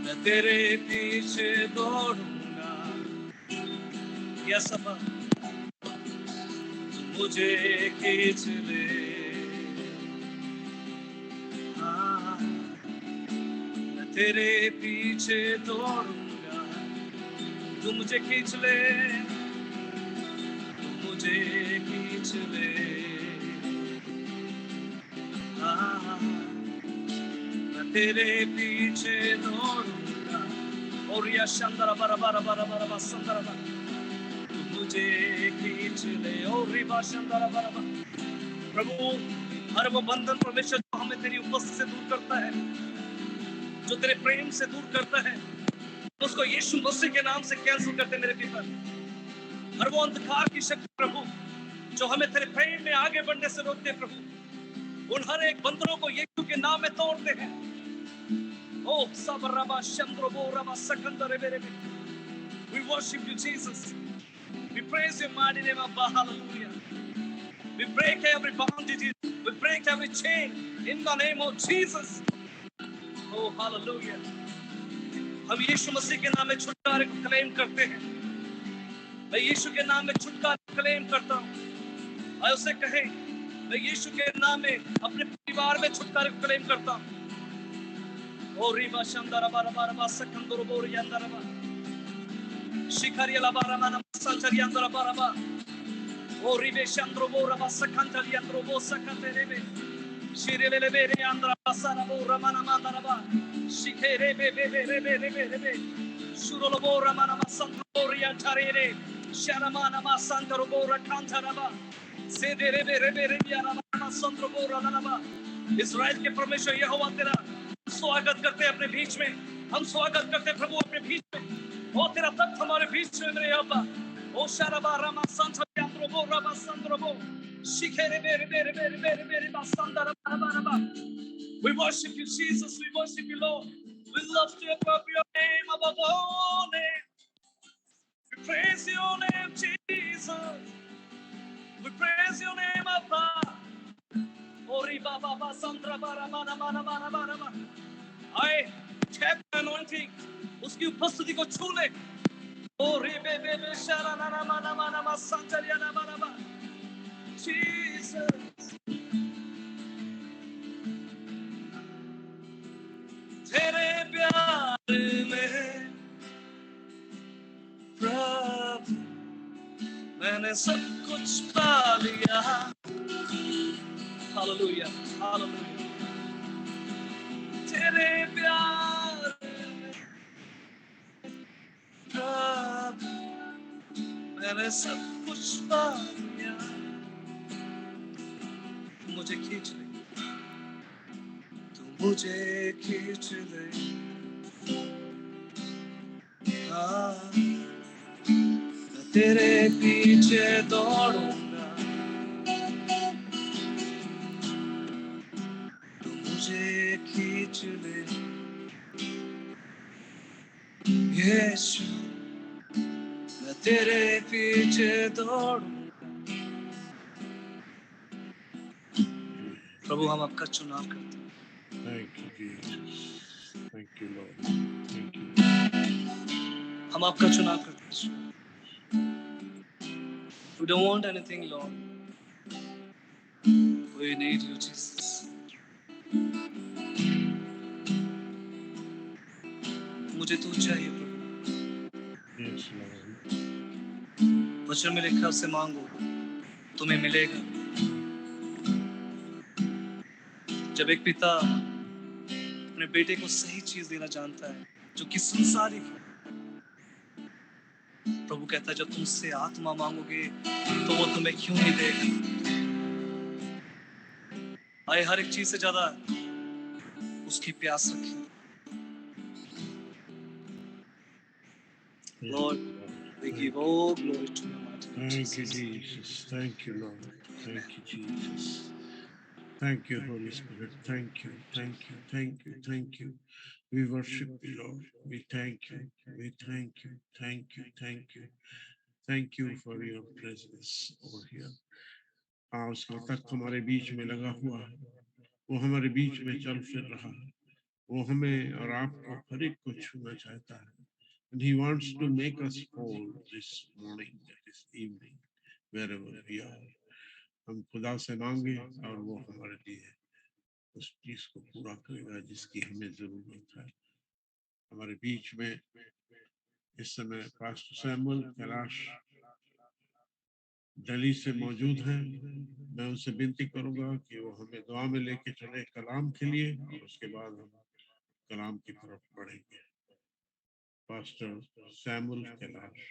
S3: मैं तेरे पीछे दौड़ूंगा। यस अब्बा, मुझे खींच ले, हाँ मैं तेरे पीछे दौड़ूंगा, तू मुझे खींच ले, तू मुझे खींच ले। हाँ, मैं तेरे पीछे दौड़ूंगा। और या शंदरा बरा बरा बरा बरा बरा संदरा बरा, तू मुझे खींच ले। और रिबा शंदरा बरा बरा। प्रभु, हर वो बंधन परमेश्वर जो हमें तेरी उपस्थिति से दूर करता है, जो तेरे प्रेम से दूर करता है, उसको यीशु मसीह के नाम से कैंसिल करते मेरे पिता। हर वो अंधकार की शक्ति प्रभु जो हमें तेरे प्रेम में आगे बढ़ने से रोकते प्रभु, उन हर एक बंधनों को यीशु के नाम में तोड़ते हैं। ओ सबरबा शंद्रबो रबा सकंदरे मेरे में। We worship you, Jesus. We praise your mighty name, Abba. Hallelujah. We break every bondage. We break every chain in the name of Jesus. Oh, hallelujah. हम यीशु मसीह के नाम में छुटकारे को क्लेम करते हैं। मैं यीशु के नाम में छुटकारा क्लेम करता हूँ। आए उसे कहे, मैं यीशु के नाम में अपने परिवार में छुटकारे को क्लेम करता हूँ। ओ रिबा शंदरा बारा बारा बा सकंदरो बोरी अंदरा बा शिखरिया बारा माना संचरी अंदरा बारा बा ओ रिबे शंदरो बोरा बा सकंतरी अंदरो बो सकंतरे बे शिरेले बेरे अंदरा बासारा बोरा माना मांदरा बा शिखेरे बे बे बे बे बे बे बे शुरोलो बोरा माना संतरो बोरी अंतरे रे शरमाना मा संतरो बोरा कांतरा बा सेदरे बे रे बे रे याना माना संतरो बोरा लाना बा। इस्राएल के परमेश्वर यहोवा तेरा स्वागत करते अपने बीच में। हम स्वागत करते प्रभु अपने बीच में। ओ तेरा तख्त हमारे बीच में मेरे अब्बा। ओ शरबा रमा संतरो बोरा रबा संतरो बो शिखेरे बेरे बेरे बेरे बेरे बेरे बा संतरा बा। We worship you, Jesus. We worship you, Lord. We love to above your name, above all name. We praise your name, Jesus. We praise your name, Abba. Ori baba ba santra bara mana mana mana mana mana. आए tap the anointing, उसकी उपस्थिति को छू ले। ori be be be shara na na mana mana ma santra na mana ma. Jesus. तेरे प्यार में प्रभु मैंने सब कुछ पा लिया। Hallelujah hallelujah. तेरे प्यार में प्रभु मैंने सब कुछ पा लिया। तू मुझे खींच ले, तू मुझे खींच ले। हाँ, मैं तेरे पीछे दौड़ूंगा, तू मुझे खींच ले। यीशु मैं तेरे पीछे दौड़ूंगा। प्रभु हम आपका चुनाव करते हैं।
S2: Thank you, Jesus. Thank you, Lord. Thank you.
S3: हम आपका चुनाव करते हैं। We don't want anything, Lord. We need you, Jesus. मुझे तू चाहिए प्रभु।
S2: Yes, Lord.
S3: वचन में लिखा उसे मांगो तुम्हें मिलेगा। जब एक पिता अपने बेटे को सही चीज देना जानता है जो कि संसारिक है, प्रभु कहता है जब तुम उससे आत्मा मांगोगे तो वो तुम्हें क्यों नहीं देगा। आए हर एक चीज से ज्यादा उसकी प्यास रखें। Lord, we give all glory to you, mighty name,
S2: Thank you,
S3: Jesus.
S2: Jesus. Thank you, Lord. Thank you, Jesus. Thank you, Holy Spirit. Thank you, thank you, thank you, thank you. We worship you, Lord. We thank you. We thank you. Thank you, thank you. Thank you for your presence over here. उसका तख्त हमारे बीच में लगा हुआ है, वो हमारे बीच में चल फिर रहा है, वो हमें और आपको हर एक को छूना चाहता है। And he wants to make us whole this morning, this evening, wherever we are. हम खुदा से मांगे और वो हमारे लिए उस चीज को पूरा करेगा जिसकी हमें जरूरत है। हमारे बीच में इस समय पास्टर सैमुअल कैलाश दिल्ली से मौजूद हैं। मैं उनसे विनती करूंगा कि वो हमें दुआ में लेके चले कलाम के लिए, और उसके बाद हम कलाम की तरफ बढ़ेंगे। Pastor Samuel Kailash.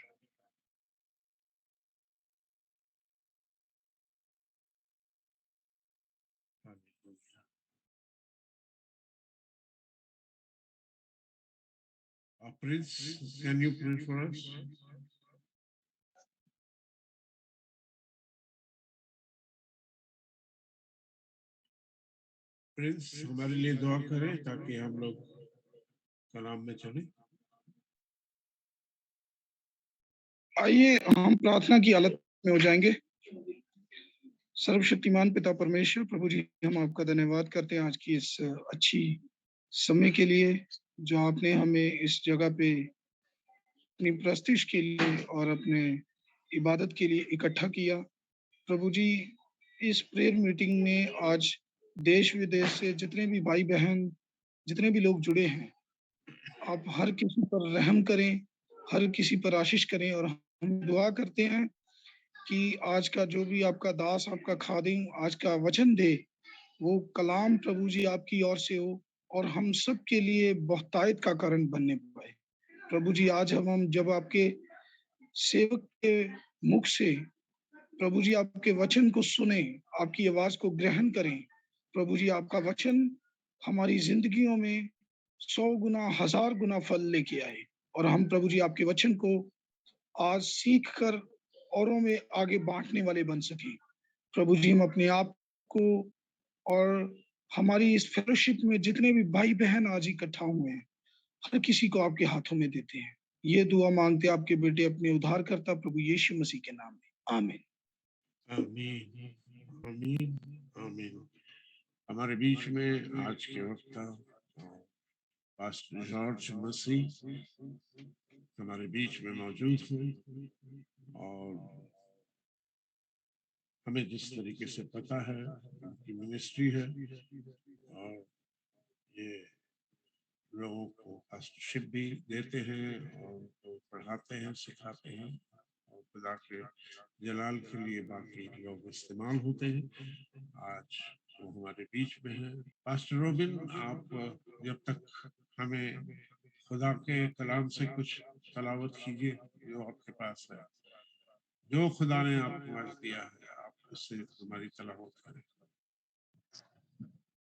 S2: Prince, can you pray for us? Prince हमारे लिए दुआ करें ताकि हम लोग कलाम में चलें।
S4: आइए हम प्रार्थना की हालत में हो जाएंगे। सर्वशक्तिमान पिता परमेश्वर प्रभु जी, हम आपका धन्यवाद करते हैं आज की इस अच्छी समय के लिए जो आपने हमें इस जगह पे अपनी प्रस्तिश के लिए और अपने इबादत के लिए इकट्ठा किया। प्रभु जी, इस प्रेयर मीटिंग में आज देश विदेश से जितने भी भाई बहन, जितने भी लोग जुड़े हैं, आप हर किसी पर रहम करें, हर किसी पर आशीष करें। और हम दुआ करते हैं कि आज का जो भी आपका दास, आपका खादिम आज का वचन दे, वो कलाम प्रभु जी आपकी ओर से हो और हम सब के लिए बहुतायत का कारण बनने पाए। प्रभु जी, आज हम जब आपके सेवक के मुख से प्रभु जी आपके वचन को सुने, आपकी आवाज को ग्रहण करें। प्रभु जी, आपका वचन हमारी जिंदगियों में 100 गुना 1000 गुना फल लेके आए, और हम प्रभु जी आपके वचन को आज सीख कर औरों में आगे बांटने वाले बन सके। प्रभु जी, हम अपने आप को और हमारी इस फेलोशिप में जितने भी भाई बहन आज इकट्ठा हुए हैं, हर किसी को आपके हाथों में देते हैं। ये दुआ मांगते आपके बेटे अपने उद्धारकर्ता प्रभु यीशु मसीह के नाम में, आमीन।
S2: आमीन, आमीन, आमीन। हमारे बीच में आज के वक्त पास्टर जॉर्ज मसीह हमारे बीच में मौजूद हैं, और हमें जिस तरीके से पता है उनकी मिनिस्ट्री है, और ये लोगों को पास्टरशिप भी देते हैं और उनको पढ़ाते हैं, सिखाते हैं, और खुदा के जलाल के लिए बाकी लोग इस्तेमाल होते हैं। आज वो हमारे बीच में है। पास्टर रोबिन, आप जब तक हमें खुदा के कलाम से कुछ तलावत कीजिए जो आपके पास है, जो खुदा ने आपको आज दिया है, आप उससे हमारी तलावत करें।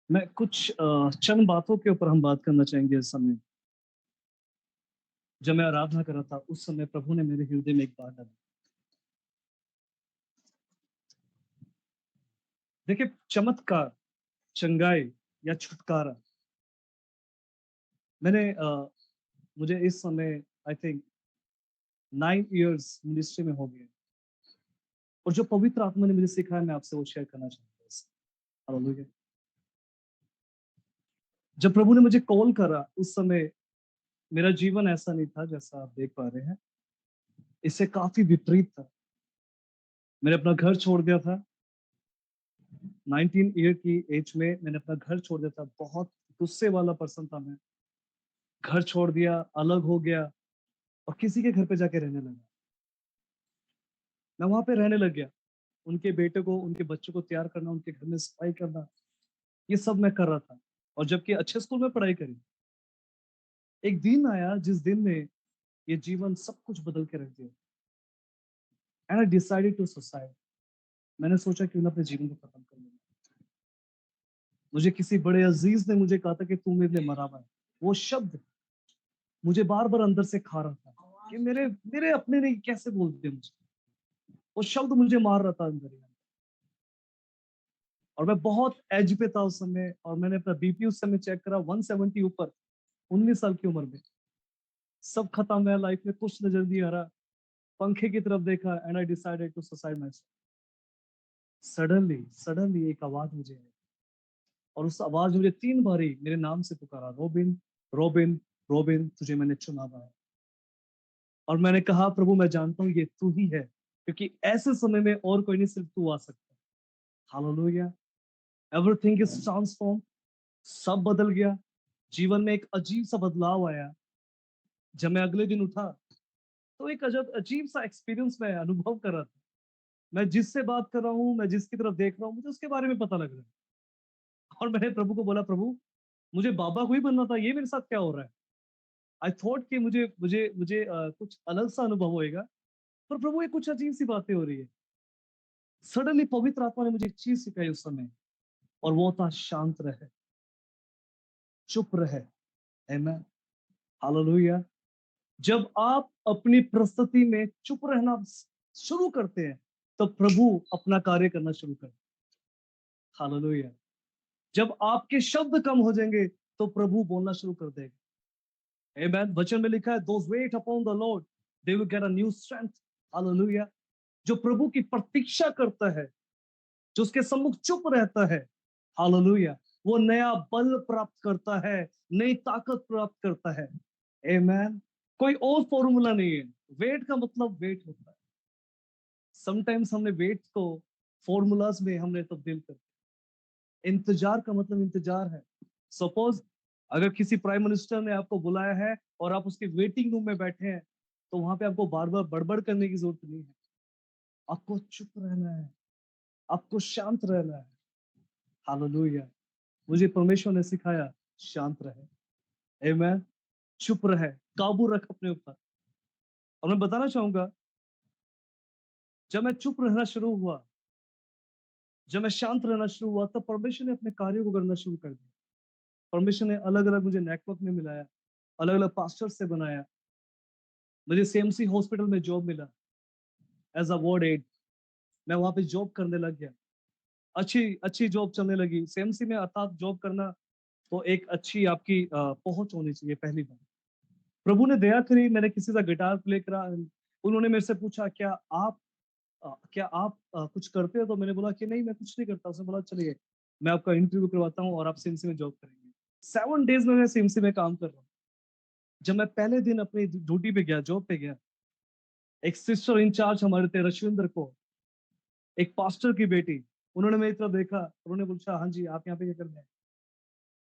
S3: मैं कुछ चंद बातों के ऊपर हम बात करना चाहेंगे इस समय। जब मैं आराधना कर रहा था उस समय प्रभु ने मेरे हृदय में एक बात डाली। देखिए, चमत्कार, चंगाई या छुटकारा, मैंने मुझे इस समय आई थिंक 9 इयर्स मिनिस्ट्री में हो गए, और जो पवित्र आत्मा ने मुझे सिखाया मैं आपसे वो शेयर करना चाहता हूँ। हालेलुया। जब प्रभु ने मुझे कॉल करा उस समय मेरा जीवन ऐसा नहीं था जैसा आप देख पा रहे हैं, इससे काफी विपरीत था। मैंने अपना घर छोड़ दिया था 19 ईयर की एज में। मैंने अपना घर छोड़ दिया था, बहुत गुस्से वाला पर्सन था मैं। घर छोड़ दिया, अलग हो गया और किसी के घर पे जाके रहने लगा। मैं वहां पे रहने लग गया, उनके बेटे को, उनके बच्चों को तैयार करना, उनके घर में सफाई करना, ये सब मैं कर रहा था, और जबकि अच्छे स्कूल में पढ़ाई करी। एक दिन आया जिस दिन में ये जीवन सब कुछ बदल के रख दिया। And I decided to suicide. मैंने सोचा क्यों ना अपने जीवन को खत्म कर लूं। मुझे किसी बड़े अजीज ने मुझे कहा था कि तू मेरे लिए मरा हुआ है। वो शब्द मुझे बार बार अंदर से खा रहा था कि मेरे मेरे अपने ने कैसे बोल दिया मुझे। वो शब्द मुझे मार रहा था अंदर ही। और मैं बहुत एज पे था उस समय, और मैंने अपना बीपी उस समय चेक करा 170 ऊपर, 19 साल की उम्र में। सब खत्म है लाइफ में, कुछ नजर नहीं आ रहा। पंखे की तरफ देखा and I decided to suicide myself. Suddenly एक आवाज मुझे आई, और उस आवाज मुझे 3 बारी मेरे नाम से पुकारा, रोबिन रोबिन रोबिन, तुझे मैंने चुना हुआ है। और मैंने कहा, प्रभु मैं जानता हूँ ये तू ही है, क्योंकि ऐसे समय में और कोई नहीं, सिर्फ तू आ सकता है। हालेलुया। Everything is transform. सब बदल गया। जीवन में एक अजीब सा बदलाव आया। जब मैं अगले दिन उठा तो एक अजीब सा एक्सपीरियंस मैं अनुभव कर रहा था। मैं जिससे बात कर रहा हूँ, मैं जिसकी तरफ देख रहा हूँ, मुझे उसके बारे में पता लग रहा है। और मैंने प्रभु को बोला, प्रभु मुझे बाबा को ही बनना था, ये मेरे साथ क्या हो रहा है। आई थॉट कि मुझे मुझे मुझे कुछ अलग सा अनुभव होएगा, पर प्रभु ये कुछ अजीब सी बातें हो रही है। सडनली पवित्र आत्मा ने मुझे एक चीज सिखाई उस समय, और वो था शांत रहे, चुप रहे। आमेन, हालेलुया। जब आप अपनी प्रस्तुति में चुप रहना शुरू करते हैं तो प्रभु अपना कार्य करना शुरू करते हैं। हालेलुया। जब आपके शब्द कम हो जाएंगे तो प्रभु बोलना शुरू कर देगा। आमेन। वचन में लिखा है, those wait upon the Lord they will get a new strength। Hallelujah. जो प्रभु की प्रतीक्षा करता है, जो उसके सम्मुख चुप रहता है, हालेलुया, वो नया बल प्राप्त करता है, नई ताकत प्राप्त करता है। आमेन। कोई और फॉर्मूला नहीं है। वेट का मतलब वेट होता है। समटाइम्स हमने वेट को फॉर्मूलाज में हमने तब्दील कर दिया। इंतजार का मतलब इंतजार है। सपोज अगर किसी प्राइम मिनिस्टर ने आपको बुलाया है और आप उसके वेटिंग रूम में बैठे हैं, तो वहां पे आपको बार बार बड़बड़ करने की जरूरत नहीं है। आपको चुप रहना है, आपको शांत रहना है। हालेलुया। मुझे परमेश्वर ने सिखाया, शांत रहे। आमेन। चुप रहे, काबू रख अपने ऊपर। और मैं बताना चाहूंगा, जब मैं चुप रहना शुरू हुआ, जब मैं शांत रहना शुरू हुआ, तब परमेश्वर ने अपने कार्यों को करना शुरू कर दिया। परमेश्वर ने अलग अलग मुझे नेटवर्क में मिलाया, अलग अलग पास्टर से बनाया। मुझे सीएमसी हॉस्पिटल में जॉब मिला एज अ वार्ड एड। मैं वहां पे जॉब करने लग गया। अच्छी अच्छी जॉब चलने लगी सीएमसी में। अर्थात जॉब करना तो एक अच्छी आपकी पहुंच होनी चाहिए, पहली बात। प्रभु ने दया करी, मैंने किसी का गिटार प्ले करा। उन्होंने मेरे से पूछा, क्या आप कुछ करते हो? तो मैंने बोला कि नहीं, मैं कुछ नहीं करता। उसने बोला, चलिए मैं आपका इंटरव्यू करवाता हूँ और आप सिमसी में जॉब करेंगे। 7 डेज में मैं सिमसी में काम कर रहा हूँ। जब मैं पहले दिन अपनी ड्यूटी पे गया, जॉब पे गया, एक सिस्टर इंचार्ज हमारे थे रश्विंदर को, एक पास्टर की बेटी, उन्होंने मेरी तरफ देखा, उन्होंने पूछा, हाँ जी आप यहाँ पे क्या कर रहे हैं?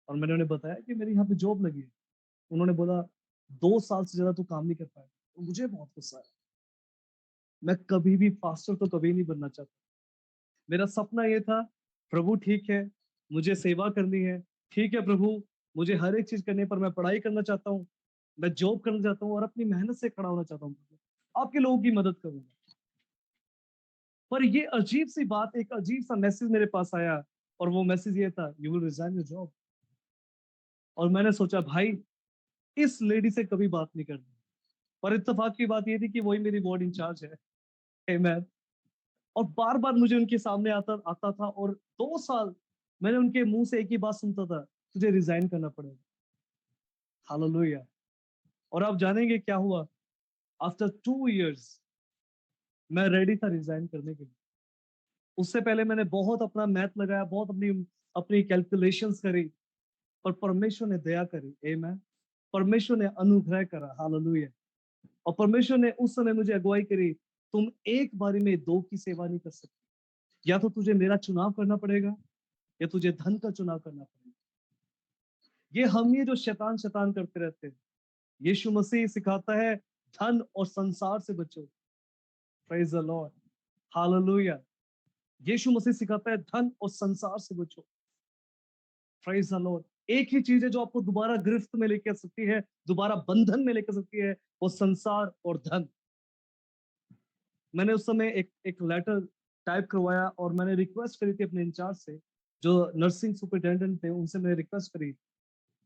S3: और मैंने उन्हें बताया कि मेरी यहाँ पे जॉब लगी है। उन्होंने बोला, 2 साल से ज्यादा तू काम नहीं कर पाया। तो मुझे बहुत गुस्सा आया। मैं कभी भी पास्टर तो कभी नहीं बनना चाहता। मेरा सपना ये था, प्रभु ठीक है मुझे सेवा करनी है, ठीक है प्रभु मुझे हर एक चीज करनी है, पर मैं पढ़ाई करना चाहता हूँ, मैं जॉब करना चाहता हूँ और अपनी मेहनत से खड़ा होना चाहता हूँ, आपके लोगों की मदद करूंगा। पर ये अजीब सी बात, एक अजीब सा मैसेज मेरे पास आया, और वो मैसेज ये था, you will resign your job. और मैंने सोचा, भाई इस लेडी से कभी बात नहीं करनी। पर इत्तेफाक की बात ये थी कि वही मेरी वार्ड इंचार्ज है। Amen। और बार बार मुझे उनके सामने आता आता था, और 2 साल मैंने उनके मुंह से एक ही बात सुनता था, तुझे रिजाइन करना पड़ेगा। हालेलुया। और आप जानेंगे क्या हुआ? आफ्टर 2 इयर्स मैं रेडी था रिजाइन करने के लिए। उससे पहले मैंने बहुत अपना मैथ लगाया, बहुत अपनी अपनी कैलकुलेशंस करी, पर परमेश्वर ने दया करी। आमेन। परमेश्वर ने अनुग्रह करा। हालेलुया। और परमेश्वर ने उस समय मुझे अगुवाई करी, तुम एक बारी में दो की सेवा नहीं कर सकते। या तो तुझे मेरा चुनाव करना पड़ेगा, या तुझे धन का चुनाव करना पड़ेगा। ये हम ही जो शैतान शैतान करते रहते हैं। यीशु मसीह सिखाता है, धन और संसार से बचो। Praise the Lord. हालेलुया। यीशु मसीह सिखाता है, धन और संसार से बचो। Praise the Lord. एक ही चीज है जो आपको दोबारा गिरफ्त में लेकर सकती है, दोबारा बंधन में लेकर सकती है, वो संसार और धन। मैंने उस समय एक लेटर टाइप करवाया, और मैंने रिक्वेस्ट करी थी अपने इंचार्ज से, जो नर्सिंग सुपरिटेंडेंट थे, उनसे मैंने रिक्वेस्ट करी,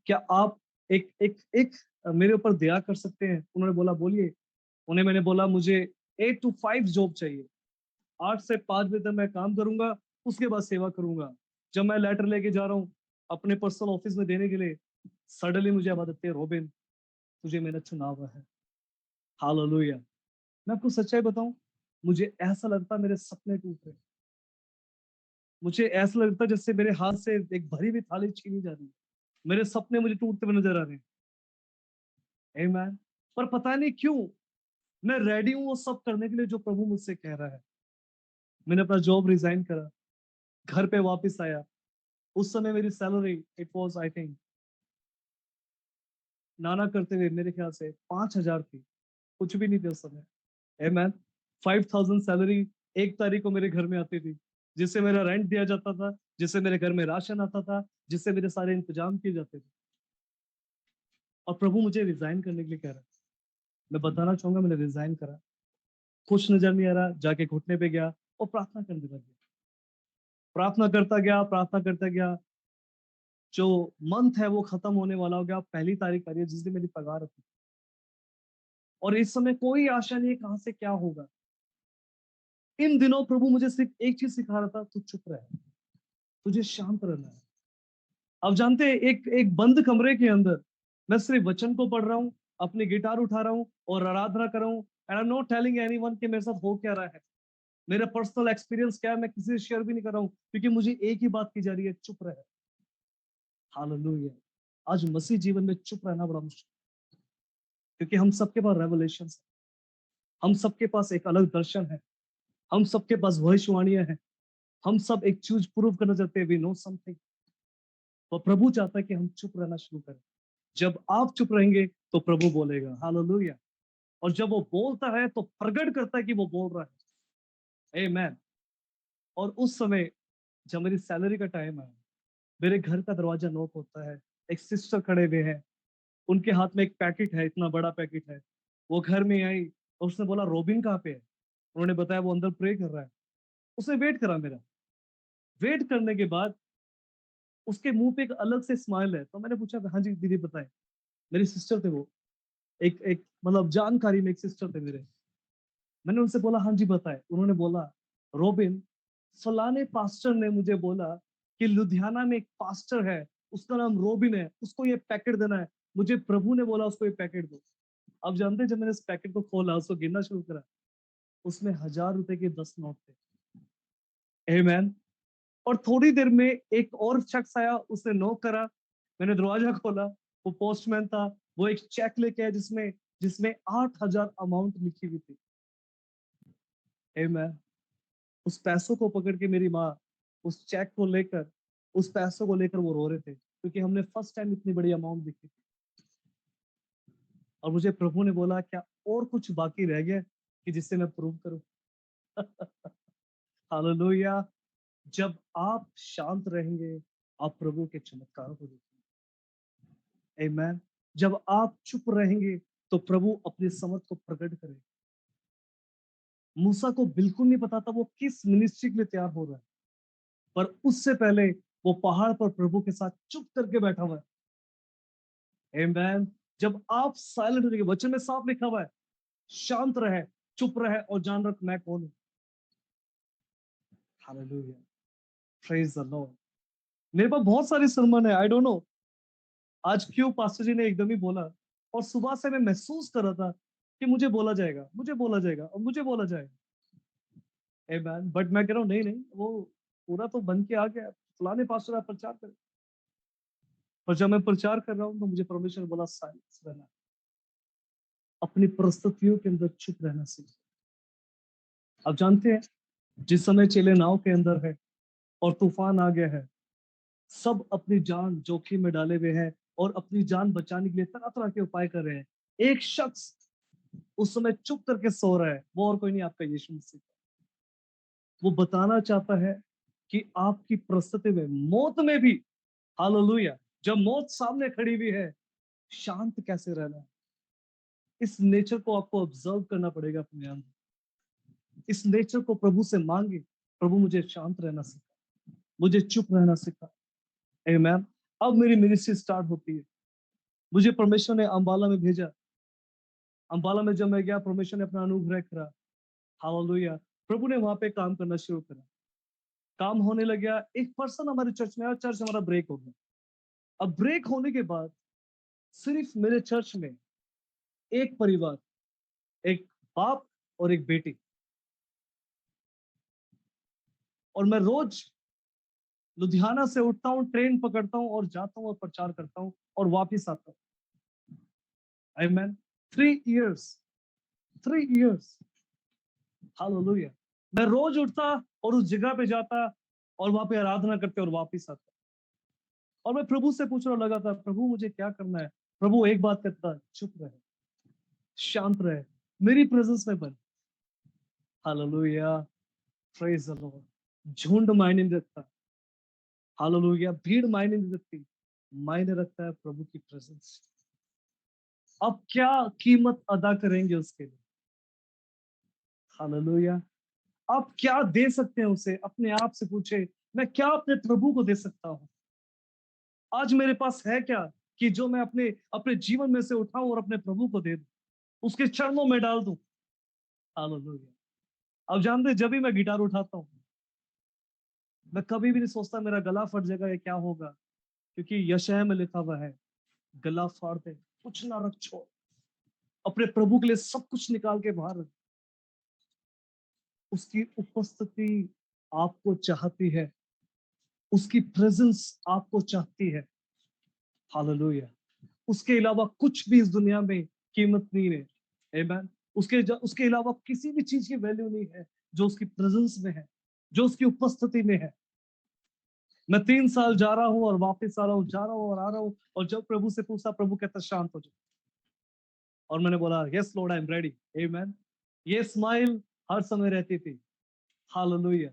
S3: क्या आप एक एक एक मेरे ऊपर दया कर सकते हैं? उन्होंने बोला, बोलिए। उन्हें मैंने बोला, मुझे 8 to 5 जॉब चाहिए। 8 से 5 बजे तक मैं काम करूंगा, उसके बाद सेवा करूंगा। जब मैं लेटर लेके जा रहा हूँ अपने पर्सनल ऑफिस में देने के लिए, सडनली मुझे आवाज आती है, रोबिन तुझे मेरा चुनाव है। हालेलुया। मैं आपको सच्चाई बताऊं, मुझे ऐसा लगता मेरे सपने टूट रहे। मुझे ऐसा लगता जैसे मेरे हाथ से एक भरी हुई थाली छीनी जा रही है। मेरे सपने मुझे टूटते हुए नजर आ रहे हैं। आमेन। पर पता नहीं क्यों मैं रेडी हूं वो सब करने के लिए जो प्रभु मुझसे कह रहा है। मैंने अपना जॉब रिजाइन करा, घर पे वापस आया। उस समय मेरी salary it was I think नाना करते हुए मेरे ख्याल से 5,000 थी, कुछ भी नहीं थे उस समय। मैन 5,000 सैलरी 1 तारीख को मेरे घर में आती थी, जिससे मेरा रेंट दिया जाता था, जिससे मेरे घर में राशन आता था, जिससे मेरे सारे इंतजाम किए जाते थे। और प्रभु मुझे रिजाइन करने के लिए कह रहा है। मैं बताना चाहूंगा, मैंने रिजाइन करा, कुछ नजर नहीं आ रहा, जाके घुटने पे गया और प्रार्थना करने लग गया। प्रार्थना करता गया, प्रार्थना करता गया। जो मंथ है वो खत्म होने वाला हो गया, 1 तारीख आ रही है जिस दिन मेरी पगार थी, और इस समय कोई आशा नहीं है कहां से क्या होगा। इन दिनों प्रभु मुझे सिर्फ एक चीज सिखा रहा था, तू चुप रह, तुझे शांत रहना है। अब जानते हैं, एक एक बंद कमरे के अंदर मैं सिर्फ वचन को पढ़ रहा हूँ, अपनी गिटार उठा रहा हूँ और आराधना कर रहा हूँ, and I am not telling anyone कि मेरे साथ हो क्या रहा है, मेरा पर्सनल एक्सपीरियंस क्या है, मैं किसी से शेयर भी नहीं कर रहा हूँ, क्योंकि मुझे एक ही बात की जा रही है, चुप रहे। हालेलुया। आज मसीह जीवन में चुप रहना बड़ा मुश्किल, क्योंकि हम सबके पास रेवलेशन है, हम सबके पास एक अलग दर्शन है, हम सबके पास भविष्यवाणियां हैं, हम सब एक चीज प्रूव करना चाहते हैं, वी नो समथिंग। और प्रभु चाहता है कि हम चुप रहना शुरू करें। जब आप चुप रहेंगे तो प्रभु बोलेगा। हालेलुया। और जब वो बोलता है तो प्रकट करता है कि वो बोल रहा है। आमीन। और उस समय जब मेरी सैलरी का टाइम आया, मेरे घर का दरवाजा नॉक होता है, एक सिस्टर खड़े हुए हैं, उनके हाथ में एक पैकेट है, इतना बड़ा पैकेट है। वो घर में आई और उसने बोला रोबिन कहाँ पे है। उन्होंने बताया वो अंदर प्रे कर रहा है। उसने वेट करा मेरा। वेट करने के बाद उसके मुंह पे एक अलग से स्माइल है, तो मैंने पूछा हाँ जी दीदी बताए। मेरी सिस्टर थे वो, एक एक मतलब जानकारी में एक सिस्टर थे मेरे। मैंने उनसे बोला हाँ जी बताए। उन्होंने बोला रोबिन, फलाने पास्टर ने मुझे बोला कि लुधियाना में एक पास्टर है, उसका नाम रोबिन है, उसको ये पैकेट देना है, मुझे प्रभु ने बोला उसको ये पैकेट दो। अब जानते हैं, जब मैंने इस पैकेट को खोला, उसको गिनना शुरू करा, उसमें 1,000 रुपए के 10 नोट थे। आमीन। और थोड़ी देर में एक और शख्स आया, उसने नॉक करा, मैंने दरवाजा खोला, वो पोस्टमैन था। वो एक चेक लेके आया जिसमें जिसमें 8,000 अमाउंट लिखी हुई थी। आमीन। उस पैसों को पकड़ के मेरी माँ उस चेक को लेकर, उस पैसों को लेकर वो रो रहे थे, क्योंकि हमने फर्स्ट टाइम इतनी बड़ी अमाउंट देखी थी। और मुझे प्रभु ने बोला क्या और कुछ बाकी रह गया कि जिससे मैं प्रूव करूं। हालेलुया। जब आप शांत रहेंगे, आप प्रभु के चमत्कारों को देखेंगे। आमीन। जब आप चुप रहेंगे तो प्रभु अपनी समझ को प्रकट करेगा। मूसा को बिल्कुल नहीं पता था वो किस मिनिस्ट्री के लिए तैयार हो रहा है, पर उससे पहले वो पहाड़ पर प्रभु के साथ चुप करके बैठा हुआ है। आमीन। जब आप साइलेंट रहेंगे, वचन में साफ लिखा हुआ है, शांत रहे, चुप रहे और जान रख मैं कौन हूं। हालेलुया। Praise the Lord. मेरे पास बहुत सारी सरमन है, आई डोंट नो आज क्यों पास्टर जी ने एकदम ही बोला, और सुबह से मैं महसूस कर रहा था कि मुझे बोला जाएगा, मुझे बोला जाएगा और मुझे बोला जाएगा। आमीन। बट मैं कह रहा हूँ नहीं नहीं, वो पूरा तो बन के आ गया, फलाने पास्टर आप प्रचार करें। और जब मैं प्रचार कर रहा हूँ तो मुझे परमेश्वर बोला साइलेंस रहना, अपनी परिस्थितियों के अंदर चुप रहना सीख। अब जानते हैं, जिस समय चेले नाव के अंदर है और तूफान आ गया है, सब अपनी जान जोखिम में डाले हुए हैं और अपनी जान बचाने के लिए तरह तरह के उपाय कर रहे हैं। एक शख्स उस समय चुप करके सो रहा है, वो और कोई नहीं, आपका यीशु मसीह। वो बताना चाहता है कि आपकी परिस्थिति में, मौत में भी, हालेलुया, जब मौत सामने खड़ी हुई है, शांत कैसे रहना है। इस नेचर को आपको ऑब्जर्व करना पड़ेगा अपने अंदर। इस नेचर को प्रभु से मांगे, प्रभु मुझे शांत रहना सिखा, मुझे चुप रहना सिखा। आमीन। अब मेरी मिनिस्ट्री स्टार्ट होती है। मुझे परमेश्वर ने अंबाला में भेजा। अंबाला में जब मैं गया, परमेश्वर ने अपना अनुग्रह करा। हालेलुया। प्रभु ने वहां पे काम करना शुरू करा। काम होने लग गया, एक पर्सन हमारे चर्च में आया, चर्च हमारा ब्रेक हो गया। अब ब्रेक होने के बाद सिर्फ मेरे चर्च में एक परिवार, एक बाप और एक बेटी, और मैं रोज लुधियाना से उठता हूँ, ट्रेन पकड़ता हूँ और जाता हूँ और प्रचार करता हूँ और वापिस आता हूँ। आमीन। 3 years, 3 years। हालेलुया। मैं रोज उठता और उस जगह पे जाता और वहां पे आराधना करते और वापिस आता। और मैं प्रभु से पूछ रहा लगा था, प्रभु मुझे क्या करना है, प्रभु एक बात कहता है, चुप रहे, शांत रहे, मेरी प्रेजेंस में बन। Hallelujah, praise the Lord. झुंड मायने नहीं रखता, हालेलुया, भीड़ मायने नहीं रखती, मायने रखता है प्रभु की प्रेजेंस। अब क्या कीमत अदा करेंगे उसके लिए? हालेलुया। आप क्या दे सकते हैं उसे? अपने आप से पूछे, मैं क्या अपने प्रभु को दे सकता हूं? आज मेरे पास है क्या कि जो मैं अपने अपने जीवन में से उठाऊं और अपने प्रभु को दे दूं, उसके चरणों में डाल दूं? हालेलुया। अब जानते हैं, जब भी मैं गिटार उठाता हूं, मैं कभी भी नहीं सोचता मेरा गला फट जाएगा या क्या होगा, क्योंकि यशायाह में लिखा हुआ है, गला फाड़ दे, कुछ ना रख छोड़, अपने प्रभु के लिए सब कुछ निकाल के बाहर रख। उसकी उपस्थिति आपको चाहती है, उसकी प्रेजेंस आपको चाहती है। हालेलुया। उसके अलावा कुछ भी इस दुनिया में कीमत नहीं है। आमीन। उसके अलावा किसी भी चीज की वैल्यू नहीं है जो उसकी प्रेजेंस में है, जो उसकी उपस्थिति में है। मैं 3 साल जा रहा हूं और वापस आ रहा हूं, जा रहा हूं और आ रहा हूं, और जब प्रभु से पूछा, प्रभु कहता शांत हो जाओ, और मैंने बोला yes Lord, I am ready. आमीन। ये स्माइल हर समय रहती थी। हालेलुया।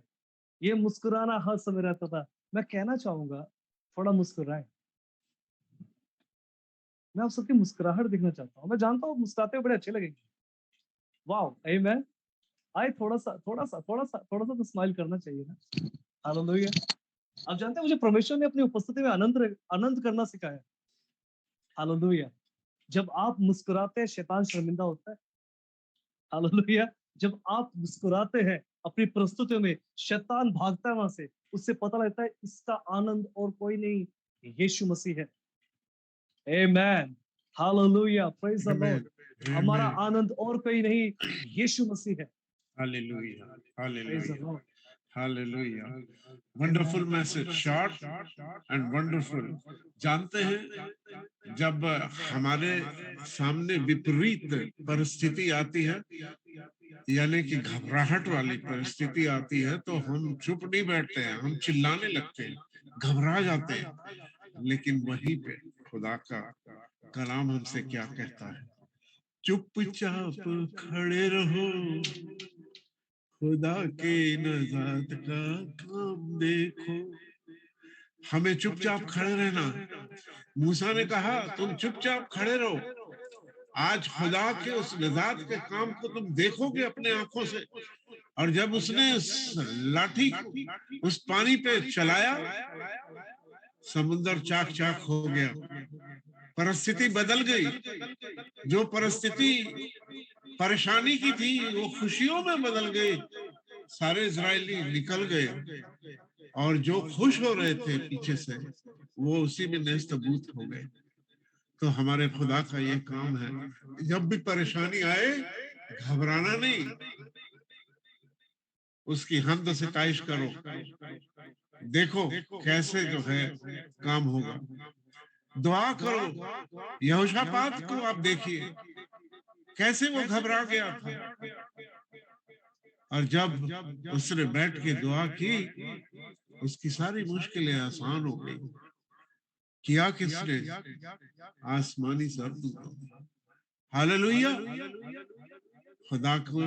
S3: ये मुस्कुराना हर समय रहता था। मैं कहना चाहूंगा, थोड़ा मुस्कुराए। मैं आप सबकी मुस्कुराहट देखना चाहता हूँ। मैं जानता हूँ मुस्कुराते हुए बड़े अच्छे लगेंगे। वाओ, आमीन। आए थोड़ा सा तो स्माइल करना चाहिए ना। हालेलुया। आप जानते हैं, मुझे परमेश्वर ने अपनी उपस्थिति में आनंद करना सिखाया। हालेलुया। जब आप मुस्कुराते हैं, शैतान शर्मिंदा होता है। हालेलुया। जब आप मुस्कुराते हैं अपनी प्रस्तुतियों में, शैतान भागता है वहां से। उससे पता लगता है इसका आनंद और कोई नहीं, यीशु मसीह है। Amen. Hallelujah, praise the
S2: Amen.
S3: Lord. हमारा
S2: Amen.
S3: आनंद और कोई नहीं, यीशु मसीह है।
S2: Hallelujah.
S3: Praise the
S2: Hallelujah.
S3: Lord.
S2: Hallelujah. Wonderful message, short and wonderful. जानते हैं, जब हमारे सामने विपरीत परिस्थिति आती है, यानी कि घबराहट वाली परिस्थिति आती है, तो हम चुप नहीं बैठते हैं, हम चिल्लाने लगते हैं, घबरा जाते हैं। लेकिन वहीं पे खुदा का कलाम हमसे क्या कहता है? चुपचाप खड़े रहो, खुदा के नजात का काम देखो। हमें चुपचाप खड़े रहना। मूसा ने कहा, तुम चुपचाप खड़े रहो, आज खुदा के उस नजात के काम को तुम देखोगे अपने आंखों से। और जब उसने उस लाठी को उस पानी पे चलाया, समुद्र चाक चाक हो गया, परिस्थिति बदल गई। जो परिस्थिति परेशानी की थी, वो खुशियों में बदल गई। सारे इजरायली निकल गए, और जो खुश हो रहे थे पीछे से, वो उसी में नेस्तबूत हो गए। तो हमारे खुदा का ये काम है, जब भी परेशानी आए, घबराना नहीं, उसकी हमद सिताइश करो, देखो कैसे जो है काम होगा। दुआ करो। यहोशापात को आप देखिए, कैसे वो घबरा गया था, और जब उसने बैठ के दुआ की, उसकी सारी मुश्किलें आसान हो गई। किया किसने? आसमानी सरदूतों। हालेलुया। खुदा को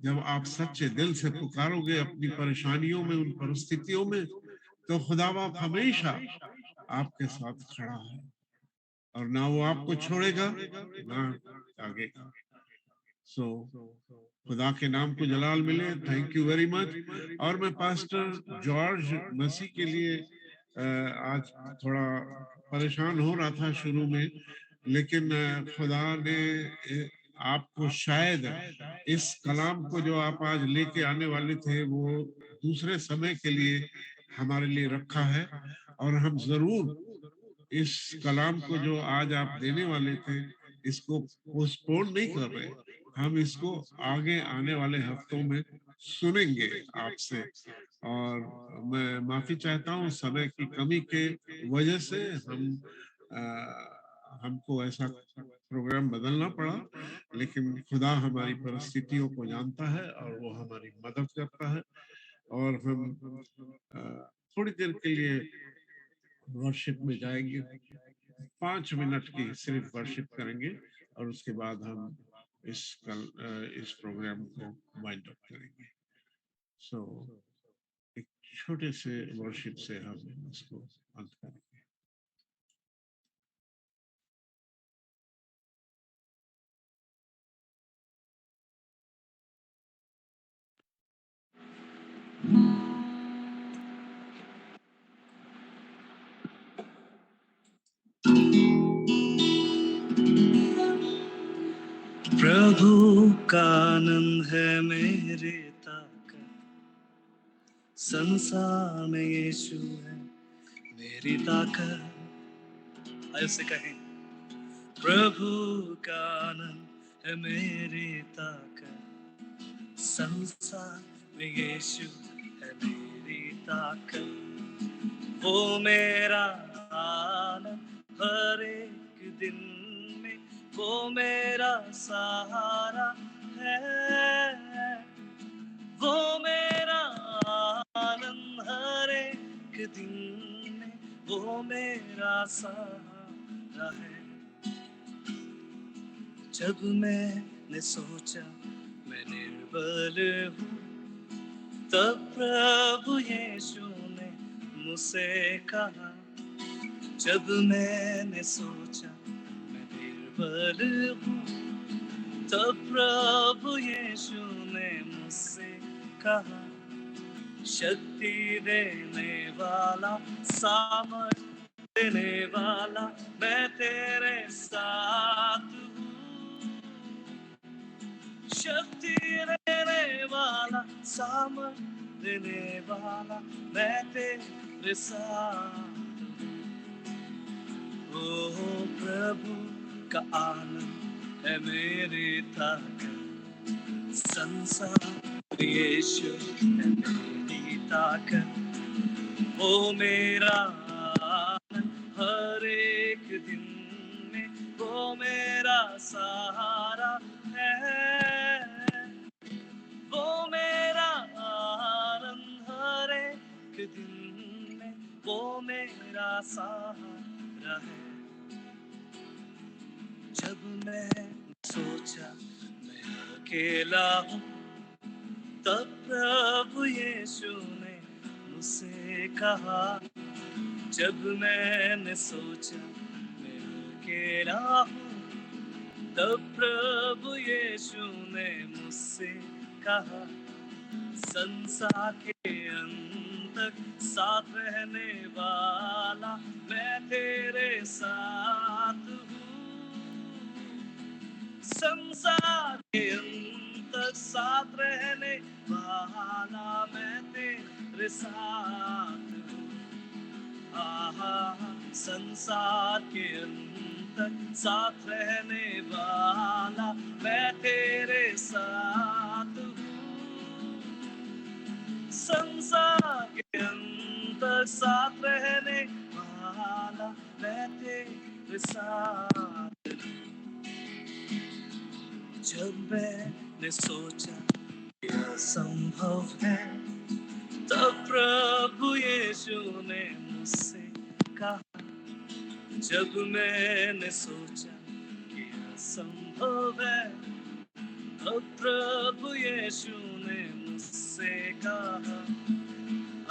S2: जब आप सच्चे दिल से पुकारोगे अपनी परेशानियों में, उन परिस्थितियों में, तो खुदा बाप हमेशा आपके साथ खड़ा है, और ना वो आपको छोड़ेगा ना आगेगा। सो खुदा के नाम को जलाल मिले। Thank you very much. और मैं पास्टर जॉर्ज मसीह के लिए आज थोड़ा परेशान हो रहा था शुरू में, लेकिन खुदा ने आपको शायद इस कलाम को जो आप आज लेके आने वाले थे, वो दूसरे समय के लिए हमारे लिए रखा है। और हम जरूर इस कलाम को जो आज आप देने वाले थे, इसको पोस्टपोन नहीं कर रहे, हम इसको आगे आने वाले हफ्तों में सुनेंगे आपसे। और मैं माफी चाहता हूँ, समय की कमी के वजह से हमको ऐसा प्रोग्राम बदलना पड़ा, लेकिन खुदा हमारी परिस्थितियों को जानता है और वो हमारी मदद करता है। और हम थोड़ी देर के लिए वर्शिप में जाएंगे। 5 मिनट की सिर्फ वर्शिप करेंगे और उसके बाद हम इस प्रोग्राम को वाइंड अप करेंगे। सो एक छोटे से वर्शिप से हम इसको अंत करेंगे।
S3: प्रभु का आनंद है मेरे ताकत, संसार में यीशु है मेरी ताकत। आइए से कहें, प्रभु का आनंद है मेरी ताकत, संसार में यीशु है मेरी ताकत। वो मेरा आनंद हर एक दिन में, वो मेरा सहारा है। वो मेरा आनंद हर एक दिन में, वो मेरा सहारा है। जब मैंने सोचा मैं निर्बल हूँ, तब प्रभु यीशु ने मुझसे कहा। जब मैंने सोचा मैं निर्बल हूँ, तब प्रभु यीशु ने मुझसे कहा। शक्ति देने वाला, सामर्थ देने वाला, मैं तेरे साथ हूँ। शक्ति देने वाला, सामर्थ देने वाला, मैं तेरे साथ हूँ। ओ प्रभु का आनंद है मेरी ताकत, संसार यीशु है मेरी ताकत। ओ मेरा आनंद हर एक दिन में, वो मेरा सहारा है। वो मेरा आनंद हर एक दिन में, वो मेरा सहारा है। जब मैं सोचा मैं अकेला हूँ, तब प्रभु यीशु ने मुझसे कहा। जब मैंने सोचा मैं अकेला हूँ, तब प्रभु यीशु ने मुझसे कहा। संसार के अंत तक साथ रहने वाला, मैं तेरे साथ हूँ। संसार के अंत तक साथ रहने वाला, मैं तेरे साथ हूँ। आहा, संसार के अंत तक साथ रहने वाला, मैं तेरे साथ हूँ। संसार के अंत तक साथ रहने वाला, मैं तेरे साथ हूँ। जब मैंने सोचा यह असंभव है, तब प्रभु यीशु ने मुझसे कहा। जब मैंने सोचा कि असंभव है, तब प्रभु यीशु ने मुझसे कहा।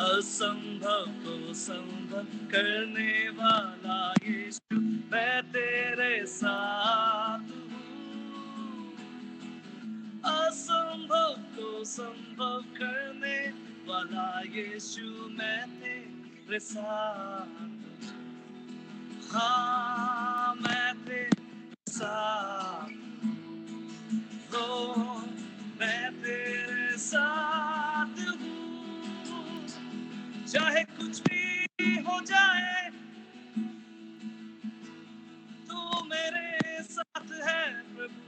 S3: असंभव को संभव करने वाला यीशु, मैं तेरे साथ हूँ। असंभव को संभव करने वाला यीशु, मैं तेरे साथ हूँ। हाँ, मैं तेरे साथ हूँ, मैं तेरे साथ हूँ। चाहे कुछ भी हो जाए, तू मेरे साथ है प्रभु।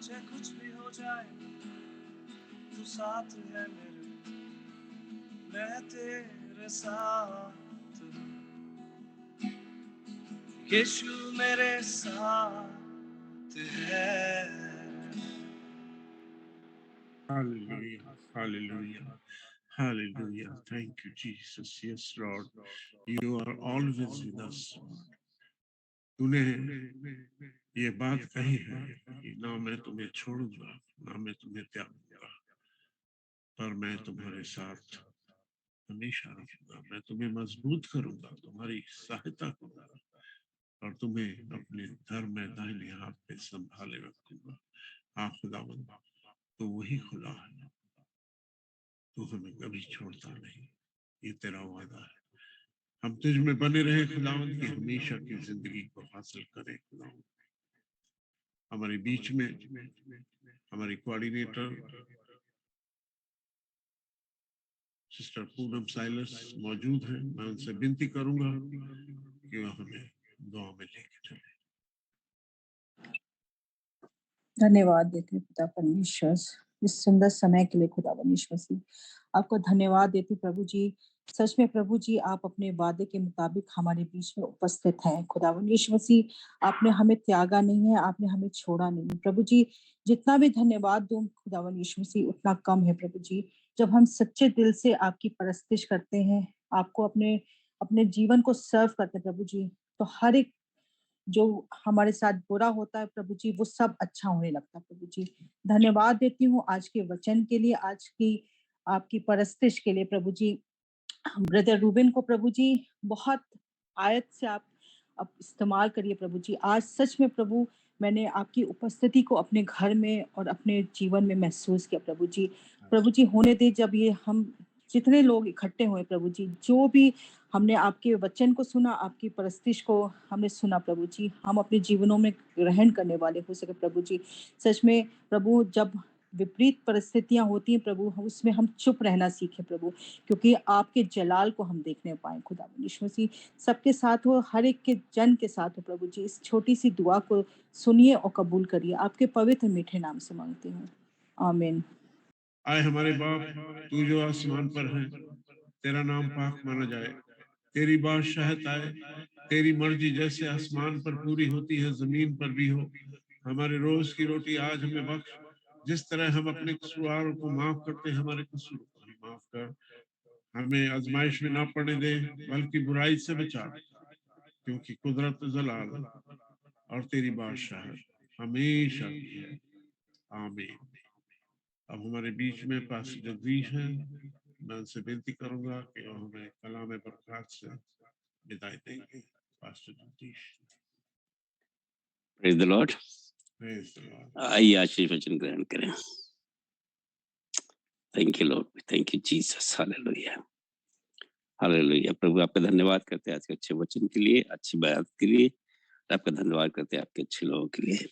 S3: चाहे कुछ भी हो जाए, तू साथ है मेरे, मैं तेरे साथ हूँ। यीशु मेरे साथ है।
S2: Hallelujah, hallelujah, Hallelujah. Thank you, Jesus. Yes, Lord. You are always with us. तूने ये बात कही है कि ना मैं तुम्हें छोड़ूंगा ना मैं तुम्हें त्यागूंगा, पर मैं तुम्हारे साथ हमेशा रहूंगा। मैं तुम्हें मजबूत करूंगा, तुम्हारी सहायता करूंगा और तुम्हें अपने धर्म में दाहिने हाथ पे संभाले रखूंगा। हाँ खुदावंद, तो वही खुदा है, तू हमें कभी छोड़ता नहीं, ये तेरा वादा है। हम तुझ में बने रहे खुदावंद की हमेशा की जिंदगी को हासिल करें। खुदावंद हमारे बीच में हमारी कोऑर्डिनेटर सिस्टर पूनम साइलस मौजूद हैं। मैं उनसे विनती करूंगा कि वह हमें दुआ में लेके चले।
S5: धन्यवाद देते पिता परमेश्वर इस सुंदर समय के लिए। खुदा परमेश्वर से आपको धन्यवाद देती प्रभु जी। सच में प्रभु जी आप अपने वादे के मुताबिक हमारे बीच में उपस्थित हैं। खुदा परमेश्वर मसीह आपने हमें त्यागा नहीं है, आपने हमें छोड़ा नहीं है प्रभु जी। जितना भी धन्यवाद दूं खुदा परमेश्वर मसीह उतना कम है प्रभु जी। जब हम सच्चे दिल से आपकी परस्तिश करते हैं, आपको अपने अपने जीवन को सर्व करते हैं प्रभु जी, तो हर एक जो हमारे साथ बुरा होता है प्रभु जी वो सब अच्छा होने लगता है प्रभु जी। धन्यवाद देती हूँ आज के वचन के लिए, आज की आपकी परस्तिश के लिए प्रभु जी। ब्रदर रूबिन को प्रभु जी बहुत आयत से आप अब इस्तेमाल करिए प्रभु जी। आज सच में प्रभु मैंने आपकी उपस्थिति को अपने घर में और अपने जीवन में महसूस किया प्रभु जी। प्रभु जी होने दे जब ये हम जितने लोग इकट्ठे हुए प्रभु जी, जो भी हमने आपके वचन को सुना, आपकी परस्तिश को हमने सुना प्रभु जी, हम अपने जीवनों में ग्रहण करने वाले हो सके प्रभु जी। सच में प्रभु जब विपरीत परिस्थितियां होती हैं प्रभु, उसमें हम चुप रहना सीखे प्रभु, क्योंकि आपके जलाल को हम देखने पाए। खुदा यीशु मसीह सबके साथ हो, हर एक के जन के साथ हो प्रभु जी। इस छोटी सी दुआ को सुनिए और कबूल करिए। आपके पवित्र मीठे नाम से मांगती हूँ, आमीन।
S2: आए हमारे बाप, तू जो आसमान पर है, तेरा नाम पाक माना जाए, तेरी बादशाहत आए, तेरी मर्जी जैसे आसमान पर पूरी होती है जमीन पर भी हो। हमारे रोज की रोटी आज हमें बख्श, जिस तरह हम अपने कसूरवारों को माफ करते हैं, हमारे कसूर को भी माफ कर। हमें आजमाइश में ना पड़ने दे, बल्कि बुराई से बचा, क्योंकि कुदरत जलाल और तेरी बादशाहत हमेशा की है। आमीन। अब हमारे बीच में पास्टर जगदीश हैं। मैं उनसे विनती करूंगा कि वो हमें कलाम बरकत से विदाई देंगे। Pastor Jagdish.
S1: Praise the Lord.
S2: Praise the Lord.
S1: आइए आशीष वचन ग्रहण करें। Thank you Lord, thank you Jesus. Hallelujah, hallelujah. प्रभु आपका धन्यवाद करते हैं आज के अच्छे वचन के लिए, अच्छी बात के लिए। आपका धन्यवाद करते हैं आपके अच्छे लोगों के लिए।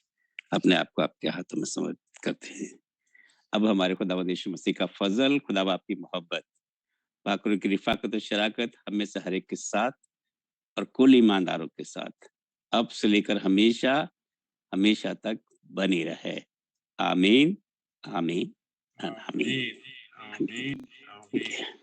S1: अपने आप को आपके हाथों में समर्पित करते हैं। अब हमारे खुदावंद यीशु मसीह का फजल, खुदा आपकी मोहब्बत, पाकुर की रिफाकत और शराकत हम में से हर एक के साथ और कुल ईमानदारों के साथ अब से लेकर हमेशा हमेशा तक बनी रहे। आमीन, आमीन, आमीन,
S2: आमीन, आमीन, आमीन।